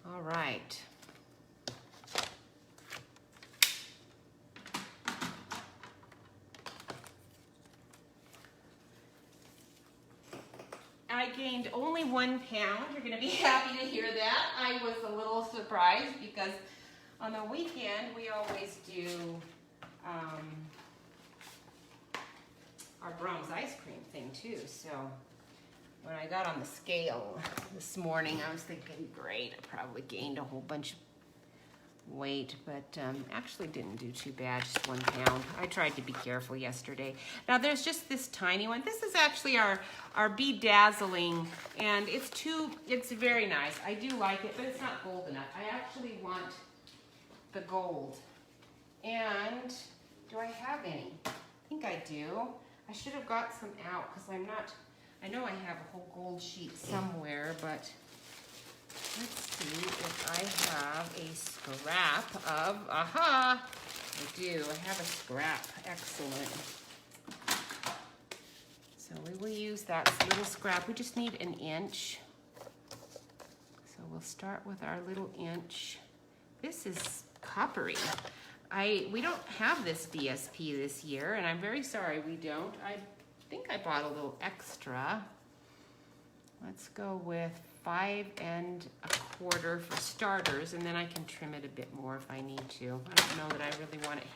All right. I gained only 1 pound. You're going to be happy to hear that. I was a little surprised because on the weekend we always do our Brahms ice cream thing too. So when I got on the scale this morning, I was thinking, great, I probably gained a whole bunch of weight, but actually didn't do too bad, just 1 pound. I tried to be careful yesterday. Now there's just this tiny one. This is actually our Bedazzling, and it's very nice. I do like it, but it's not gold enough. I actually want the gold. And do I have any? I think I do. I should have got some out because I know I have a whole gold sheet somewhere, but let's see if I have a scrap of, aha, I do, I have a scrap, excellent. So we will use that little scrap. We just need 1 inch. So we'll start with our little inch. This is coppery. We don't have this DSP this year, and I'm very sorry we don't. I think I bought a little extra. Let's go with 5 1/4 for starters, and then I can trim it a bit more if I need to. I don't know that I really want it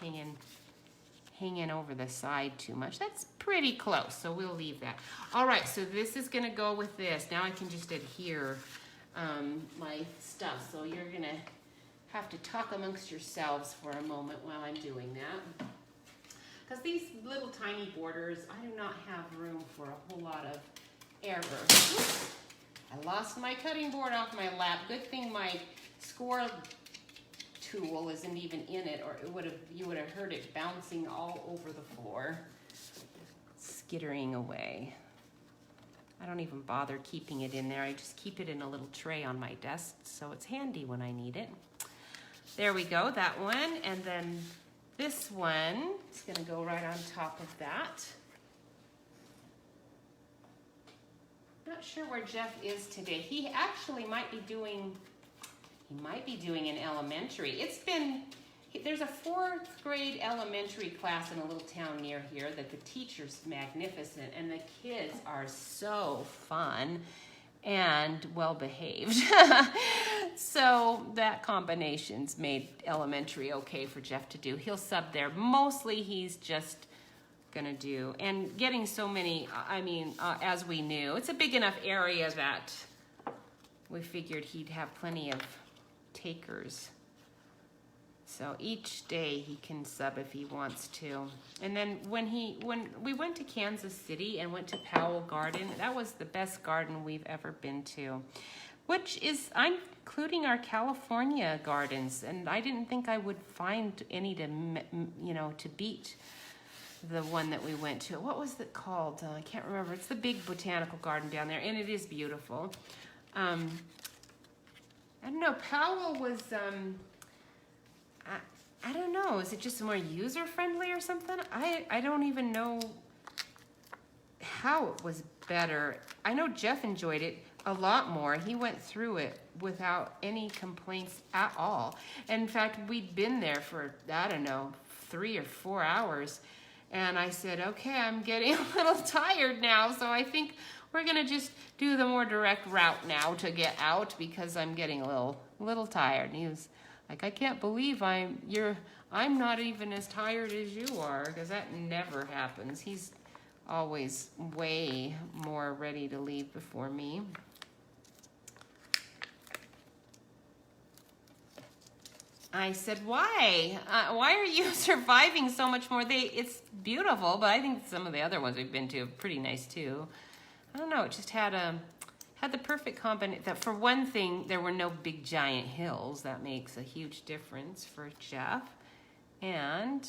hanging over the side too much. That's pretty close, so we'll leave that. All right, so this is gonna go with this. Now I can just adhere my stuff. So you're gonna have to talk amongst yourselves for a moment while I'm doing that. Because these little tiny borders, I do not have room for a whole lot of error. Oops. I lost my cutting board off my lap. Good thing my score tool isn't even in it, or you would have heard it bouncing all over the floor, skittering away. I don't even bother keeping it in there. I just keep it in a little tray on my desk, so it's handy when I need it. There we go, that one. And then this one is gonna go right on top of that. Not sure where Jeff is today. He actually might be doing an elementary. There's a 4th grade elementary class in a little town near here that the teacher's magnificent and the kids are so fun and well behaved. So that combination's made elementary okay for Jeff to do. He'll sub there. Mostly he's just gonna do, and getting so many, as we knew, it's a big enough area that we figured he'd have plenty of takers. So each day he can sub if he wants to. And then when we went to Kansas City and went to Powell Garden, that was the best garden we've ever been to, which is, I'm including our California gardens, and I didn't think I would find any to beat the one that we went to. What was it called? I can't remember. It's the big botanical garden down there, and it is beautiful. I don't know. Powell was, I don't know. Is it just more user-friendly or something? I don't even know how it was better. I know Jeff enjoyed it a lot more. He went through it without any complaints at all. And in fact, we'd been there for, I don't know, 3 or 4 hours. And I said, okay, I'm getting a little tired now, so I think we're gonna just do the more direct route now to get out because I'm getting a little tired. And he was like, I can't believe I'm not even as tired as you are, because that never happens. He's always way more ready to leave before me. I said, why? Why are you surviving so much more? It's beautiful, but I think some of the other ones we've been to are pretty nice too. I don't know, it just had the perfect combination. For one thing, there were no big giant hills. That makes a huge difference for Jeff. And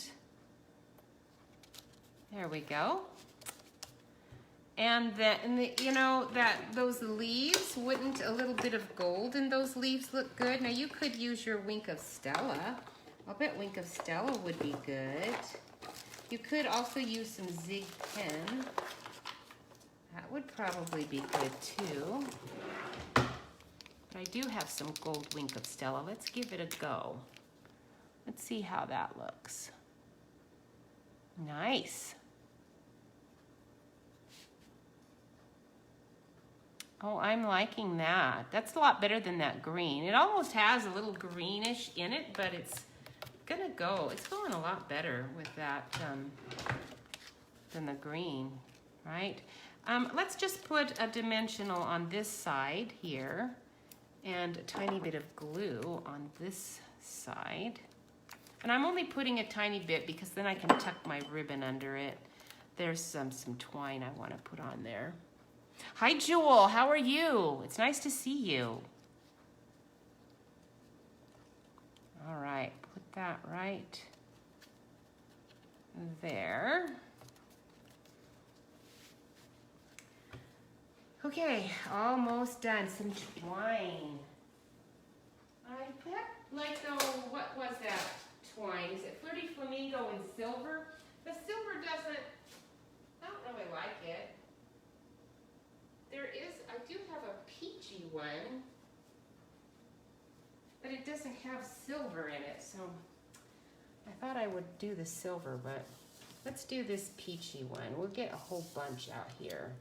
there we go. And those leaves, wouldn't a little bit of gold in those leaves look good? Now you could use your Wink of Stella. I'll bet Wink of Stella would be good. You could also use some Zig Pen. That would probably be good too. But I do have some gold Wink of Stella. Let's give it a go. Let's see how that looks. Nice. Oh, I'm liking that. That's a lot better than that green. It almost has a little greenish in it, but it's going a lot better with that than the green, right? Let's just put a dimensional on this side here and a tiny bit of glue on this side. And I'm only putting a tiny bit because then I can tuck my ribbon under it. There's some twine I want to put on there. Hi, Jewel. How are you? It's nice to see you. All right. Put that right there. Okay. Almost done. Some twine. I bet, what was that twine? Is it Flirty Flamingo in silver? The silver I don't really like it. I do have a peachy one, but it doesn't have silver in it, so I thought I would do the silver, but let's do this peachy one. We'll get a whole bunch out here.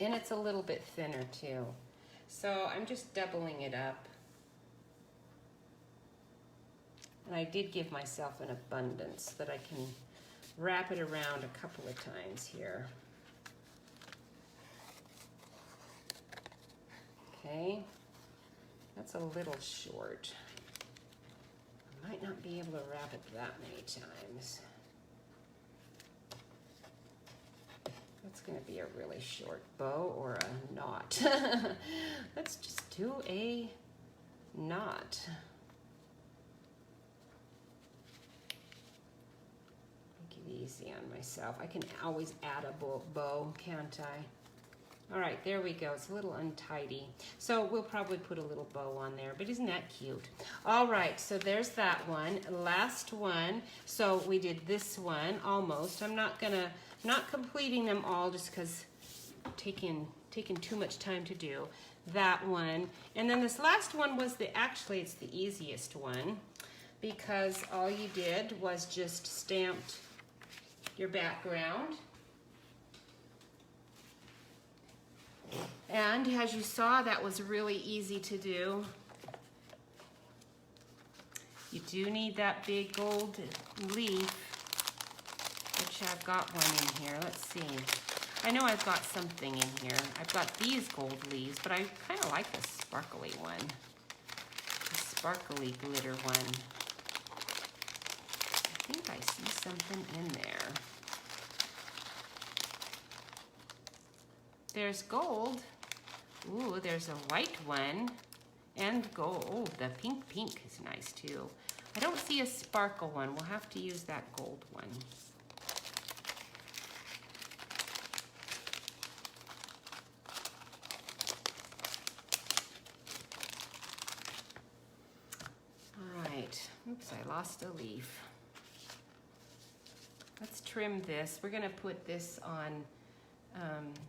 And it's a little bit thinner too. So I'm just doubling it up. And I did give myself an abundance that I can wrap it around a couple of times here. Okay, that's a little short. I might not be able to wrap it that many times. That's going to be a really short bow or a knot. Let's just do a knot. Make it easy on myself. I can always add a bow, can't I? All right, there we go. It's a little untidy. So we'll probably put a little bow on there, but isn't that cute? All right, so there's that one. Last one. So we did this one almost. I'm not completing them all just because taking too much time to do. That one. And then this last one was actually it's the easiest one, because all you did was just stamped your background. And as you saw, that was really easy to do. You do need that big gold leaf, which I've got one in here. Let's see. I know I've got something in here. I've got these gold leaves, but I kind of like the sparkly one. The sparkly glitter one. I think I see something in there. There's gold. Ooh, there's a white one. And gold. Oh, the pink is nice too. I don't see a sparkle one. We'll have to use that gold one. Oops, I lost a leaf. Let's trim this. We're going to put this on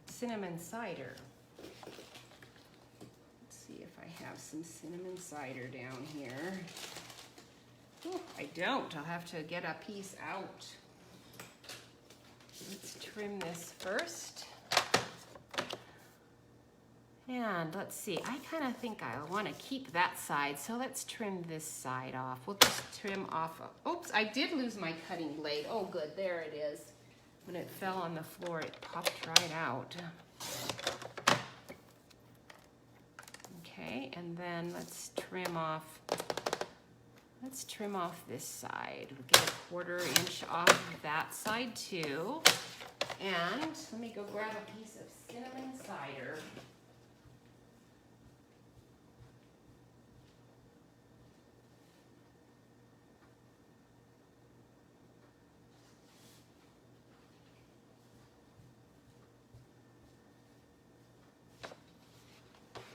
cinnamon cider. Let's see if I have some cinnamon cider down here. Oh, I don't. I'll have to get a piece out. Let's trim this first. And let's see, I kind of think I want to keep that side, so let's trim this side off. We'll just trim off. Oops, I did lose my cutting blade. Oh, good, there it is. When it fell on the floor, it popped right out. Okay, and then let's trim off this side. We'll get a 1/4 inch off of that side too. And let me go grab a piece of cinnamon cider.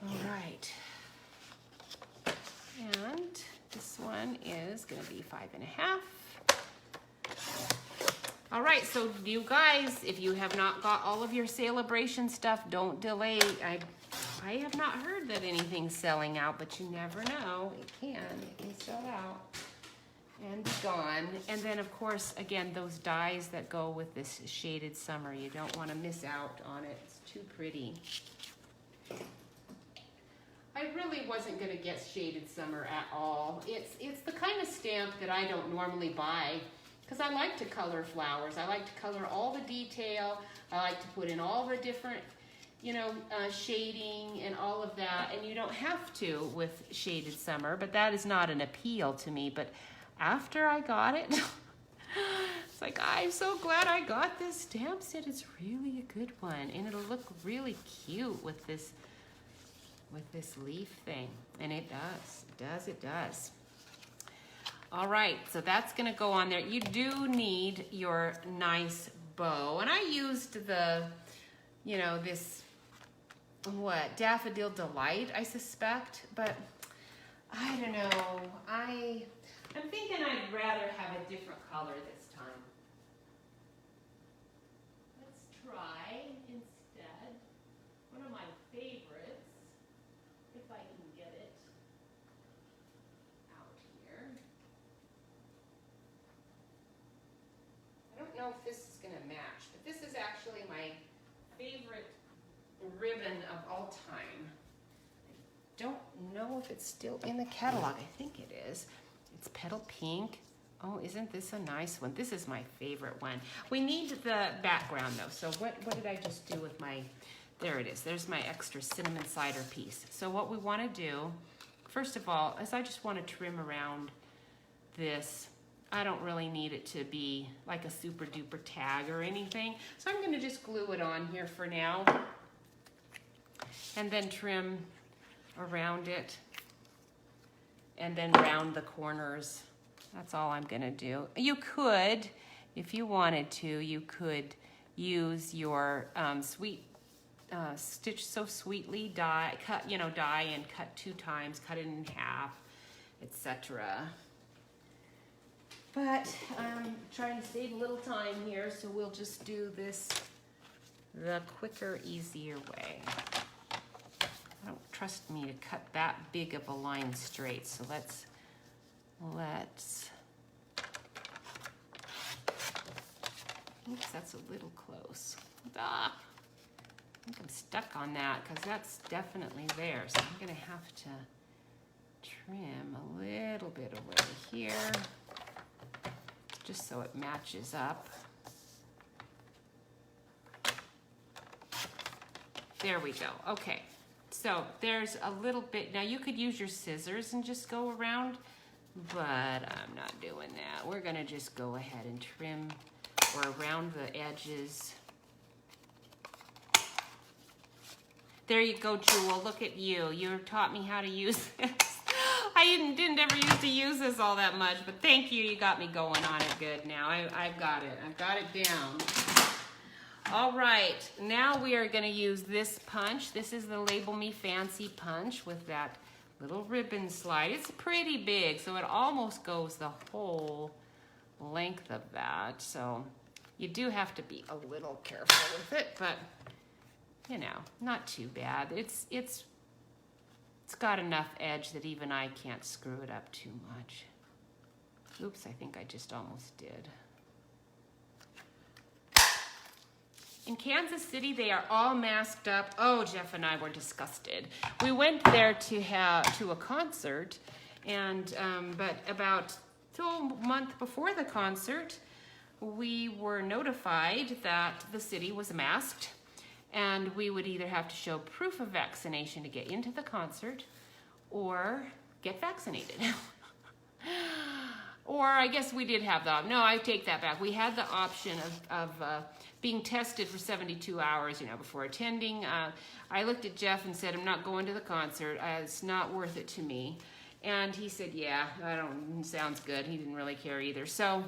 All right, and this one is going to be 5.5. All right, so you guys, if you have not got all of your celebration stuff, don't delay. I have not heard that anything's selling out, but you never know. It can sell out and be gone. And then, of course, again, those dies that go with this shaded summer, you don't want to miss out on it. It's too pretty. I really wasn't going to get shaded summer at all. It's the kind of stamp that I don't normally buy, because I like to color flowers. I like to color all the detail. I like to put in all the different, shading and all of that. And you don't have to with shaded summer, but that is not an appeal to me. But after I got it, it's like, I'm so glad I got this stamp set. It's really a good one. And it'll look really cute with this leaf thing. And it does. All right, so that's gonna go on there. You do need your nice bow. And I used the, this, Daffodil Delight, I suspect, but I don't know. I'm thinking I'd rather have a different color this time. Let's try instead one of my favorites, if I can get it out here. I don't know if this is going to match, but this is actually my favorite ribbon of all time. I don't know if it's still in the catalog. I think it is. It's petal pink. Oh, isn't this a nice one? This is my favorite one. We need the background though. So what did I just do with my, there it is. There's my extra cinnamon cider piece. So what we want to do, first of all, is I just want to trim around this. I don't really need it to be like a super duper tag or anything. So I'm going to just glue it on here for now. And then trim around it. And then round the corners. That's all I'm gonna do. You could, if you wanted to, you could use your Stitch So Sweetly die, die and cut 2 times, cut it in half, etc. But I'm trying to save a little time here, so we'll just do this the quicker, easier way. I don't trust me to cut that big of a line straight, so let's, oops, that's a little close. Ah, I think I'm stuck on that because that's definitely there, so I'm gonna have to trim a little bit away here, just so it matches up. There we go. Okay, so there's a little bit. Now you could use your scissors and just go around, but I'm not doing that. We're gonna just go ahead and trim or around the edges. There you go, Jewel. Look at you. You taught me how to use this. I didn't ever used to use this all that much, but thank you. You got me going on it good now. I've got it. I've got it down. All right, now we are gonna use this punch. This is the Label Me Fancy punch with that little ribbon slide. It's pretty big, so it almost goes the whole length of that. So you do have to be a little careful with it, but you know, not too bad. It's got enough edge that even I can't screw it up too much. Oops, I think I just almost did. In Kansas City, they are all masked up. Oh, Jeff and I were disgusted. We went there to a concert, and but about a month before the concert, we were notified that the city was masked, and we would either have to show proof of vaccination to get into the concert, or get vaccinated. Or I guess we did have the, no, I take that back. We had the option of being tested for 72 hours, you know, before attending. I looked at Jeff and said, I'm not going to the concert. It's not worth it to me. And he said, yeah, sounds good. He didn't really care either. So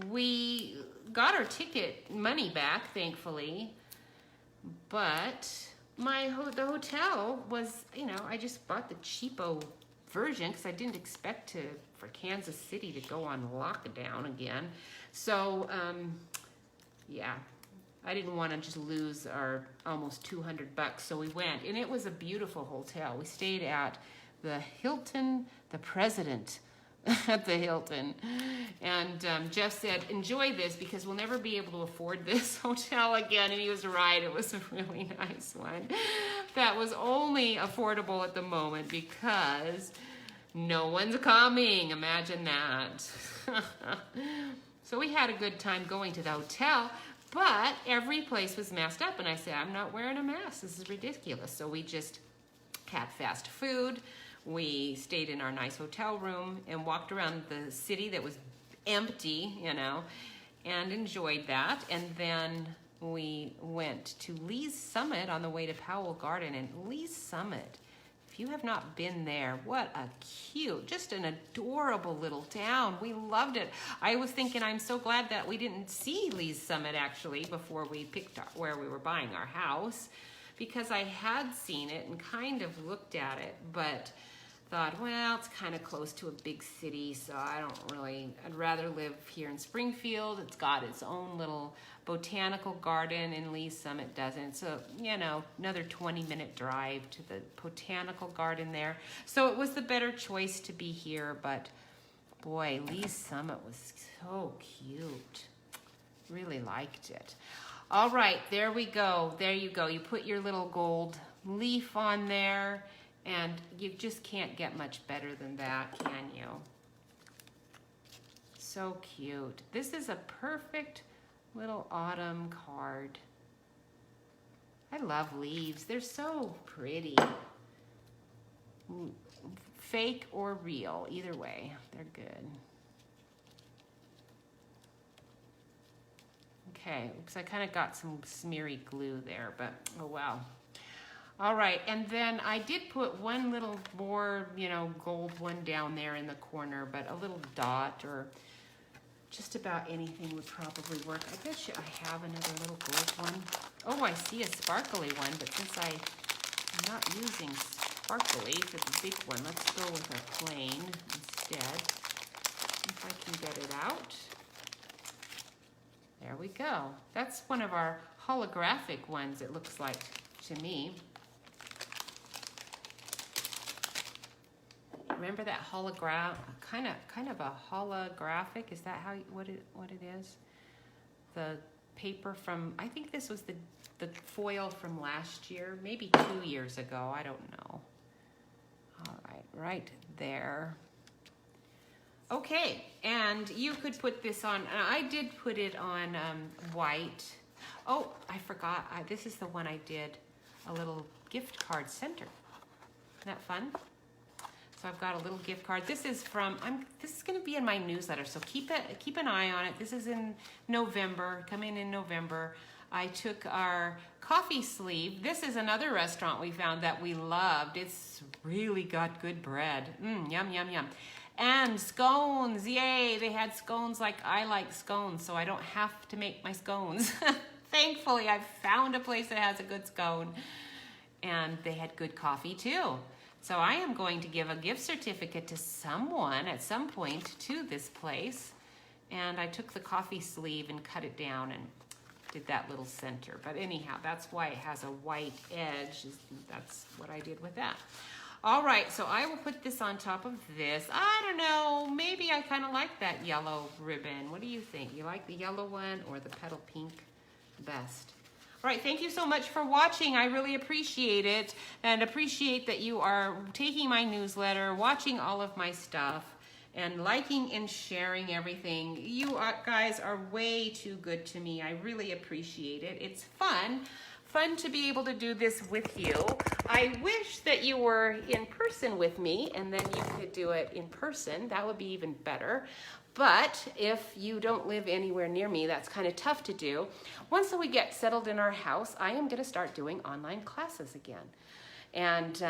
we got our ticket money back, thankfully. But the hotel was, you know, I just bought the cheapo version because I didn't expect for Kansas City to go on lockdown again. So, yeah, I didn't want to just lose our almost $200, so we went, and it was a beautiful hotel. We stayed at the Hilton, the President at the Hilton, and Jeff said, enjoy this because we'll never be able to afford this hotel again, and he was right. It was a really nice one that was only affordable at the moment because no one's coming. Imagine that. So we had a good time going to the hotel, but every place was masked up, and I said, I'm not wearing a mask. This is ridiculous. So we just had fast food. We stayed in our nice hotel room and walked around the city that was empty, you know, and enjoyed that. And then we went to Lee's Summit on the way to Powell Garden. And Lee's Summit, if you have not been there, what a cute, just an adorable little town. We loved it. I was thinking, I'm so glad that we didn't see Lee's Summit actually before we picked where we were buying our house, because I had seen it and kind of looked at it, but thought, well, it's kind of close to a big city, so I'd rather live here in Springfield. It's got its own little botanical garden, and Lee's Summit doesn't. So, you know, another 20-minute drive to the botanical garden there. So it was the better choice to be here, but boy, Lee's Summit was so cute. Really liked it. All right, there we go. There you go. You put your little gold leaf on there, and you just can't get much better than that, can you? So cute. This is a perfect little autumn card. I love leaves. They're so pretty. Fake or real, either way, they're good. Okay, oops, I kind of got some smeary glue there, but oh wow. All right, and then I did put one little more, you know, gold one down there in the corner, but a little dot or just about anything would probably work. I bet you I have another little gold one. Oh, I see a sparkly one, but since I'm not using sparkly for the big one, let's go with a plain instead. If I can get it out. There we go. That's one of our holographic ones, it looks like to me. Remember that hologram, kind of a holographic? Is that what it is? The paper from, I think this was the foil from last year, maybe 2 years ago. I don't know. All right, right there. Okay, and you could put this on. I did put it on white. Oh, I forgot. This is the one I did a little gift card center. Isn't that fun? So I've got a little gift card. This is from, this is going to be in my newsletter, so keep an eye on it. This is in November, come in November. I took our coffee sleeve. This is another restaurant we found that we loved. It's really got good bread. Yum, yum, yum. And scones, yay. They had scones like I like scones, so I don't have to make my scones. Thankfully, I found a place that has a good scone. And they had good coffee too. So I am going to give a gift certificate to someone at some point to this place. And I took the coffee sleeve and cut it down and did that little center. But anyhow, that's why it has a white edge. That's what I did with that. All right, so I will put this on top of this. I don't know, maybe I kind of like that yellow ribbon. What do you think? You like the yellow one or the petal pink best? All right, thank you so much for watching. I really appreciate it and appreciate that you are taking my newsletter, watching all of my stuff, and liking and sharing everything. You guys are way too good to me. I really appreciate it. It's fun to be able to do this with you. I wish that you were in person with me and then you could do it in person. That would be even better. But if you don't live anywhere near me, that's kind of tough to do. Once we get settled in our house, I am going to start doing online classes again. And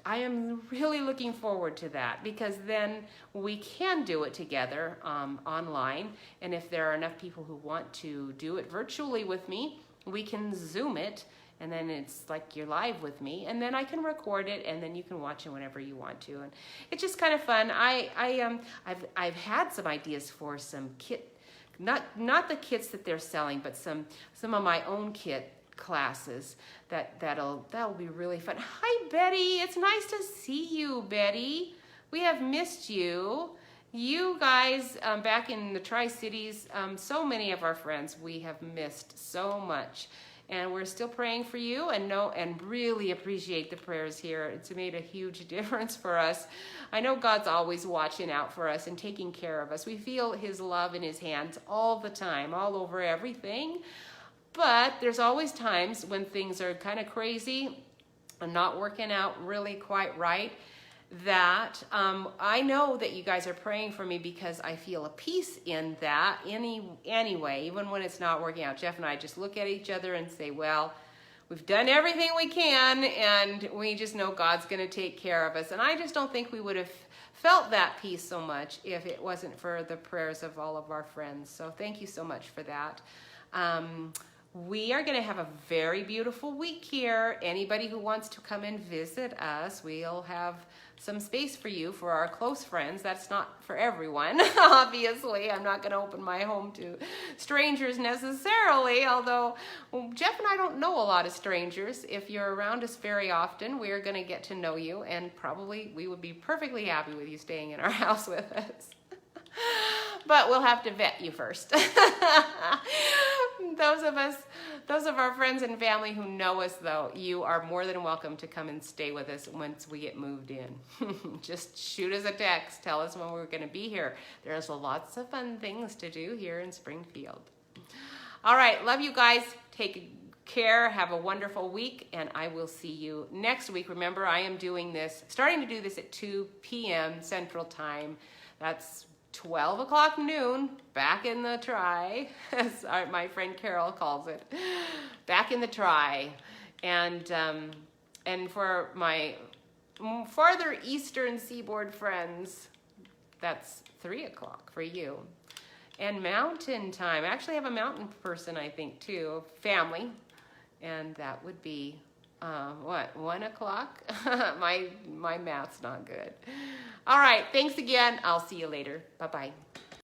I am really looking forward to that because then we can do it together online. And if there are enough people who want to do it virtually with me, we can Zoom it. And then it's like you're live with me, and then I can record it, and then you can watch it whenever you want to. And it's just kind of fun. I've had some ideas for some kit, not the kits that they're selling, but some of my own kit classes that'll be really fun. Hi Betty, it's nice to see you, Betty. We have missed you. You guys back in the Tri-Cities, so many of our friends we have missed so much. And we're still praying for you and really appreciate the prayers here. It's made a huge difference for us. I know God's always watching out for us and taking care of us. We feel his love in his hands all the time, all over everything. But there's always times when things are kind of crazy and not working out really quite right. That I know that you guys are praying for me because I feel a peace in that anyway, even when it's not working out. Jeff and I just look at each other and say, well, we've done everything we can and we just know God's going to take care of us. And I just don't think we would have felt that peace so much if it wasn't for the prayers of all of our friends. So thank you so much for that. We are going to have a very beautiful week here. Anybody who wants to come and visit us, we'll have some space for you, for our close friends. That's not for everyone, obviously. I'm not going to open my home to strangers necessarily, although Jeff and I don't know a lot of strangers. If you're around us very often, we're going to get to know you, and probably we would be perfectly happy with you staying in our house with us. But we'll have to vet you first. Those of our friends and family who know us, though, you are more than welcome to come and stay with us once we get moved in. Just shoot us a text. Tell us when we're going to be here. There's lots of fun things to do here in Springfield. All right. Love you guys. Take care. Have a wonderful week, and I will see you next week. Remember, I am starting to do this at 2 p.m. Central Time. That's 12 o'clock noon, back in the try, as my friend Carol calls it, back in the try. And for my farther eastern seaboard friends, that's 3 o'clock for you. And mountain time, I actually have a mountain person, I think, too, family, and that would be 1 o'clock? My math's not good. All right, thanks again. I'll see you later. Bye-bye.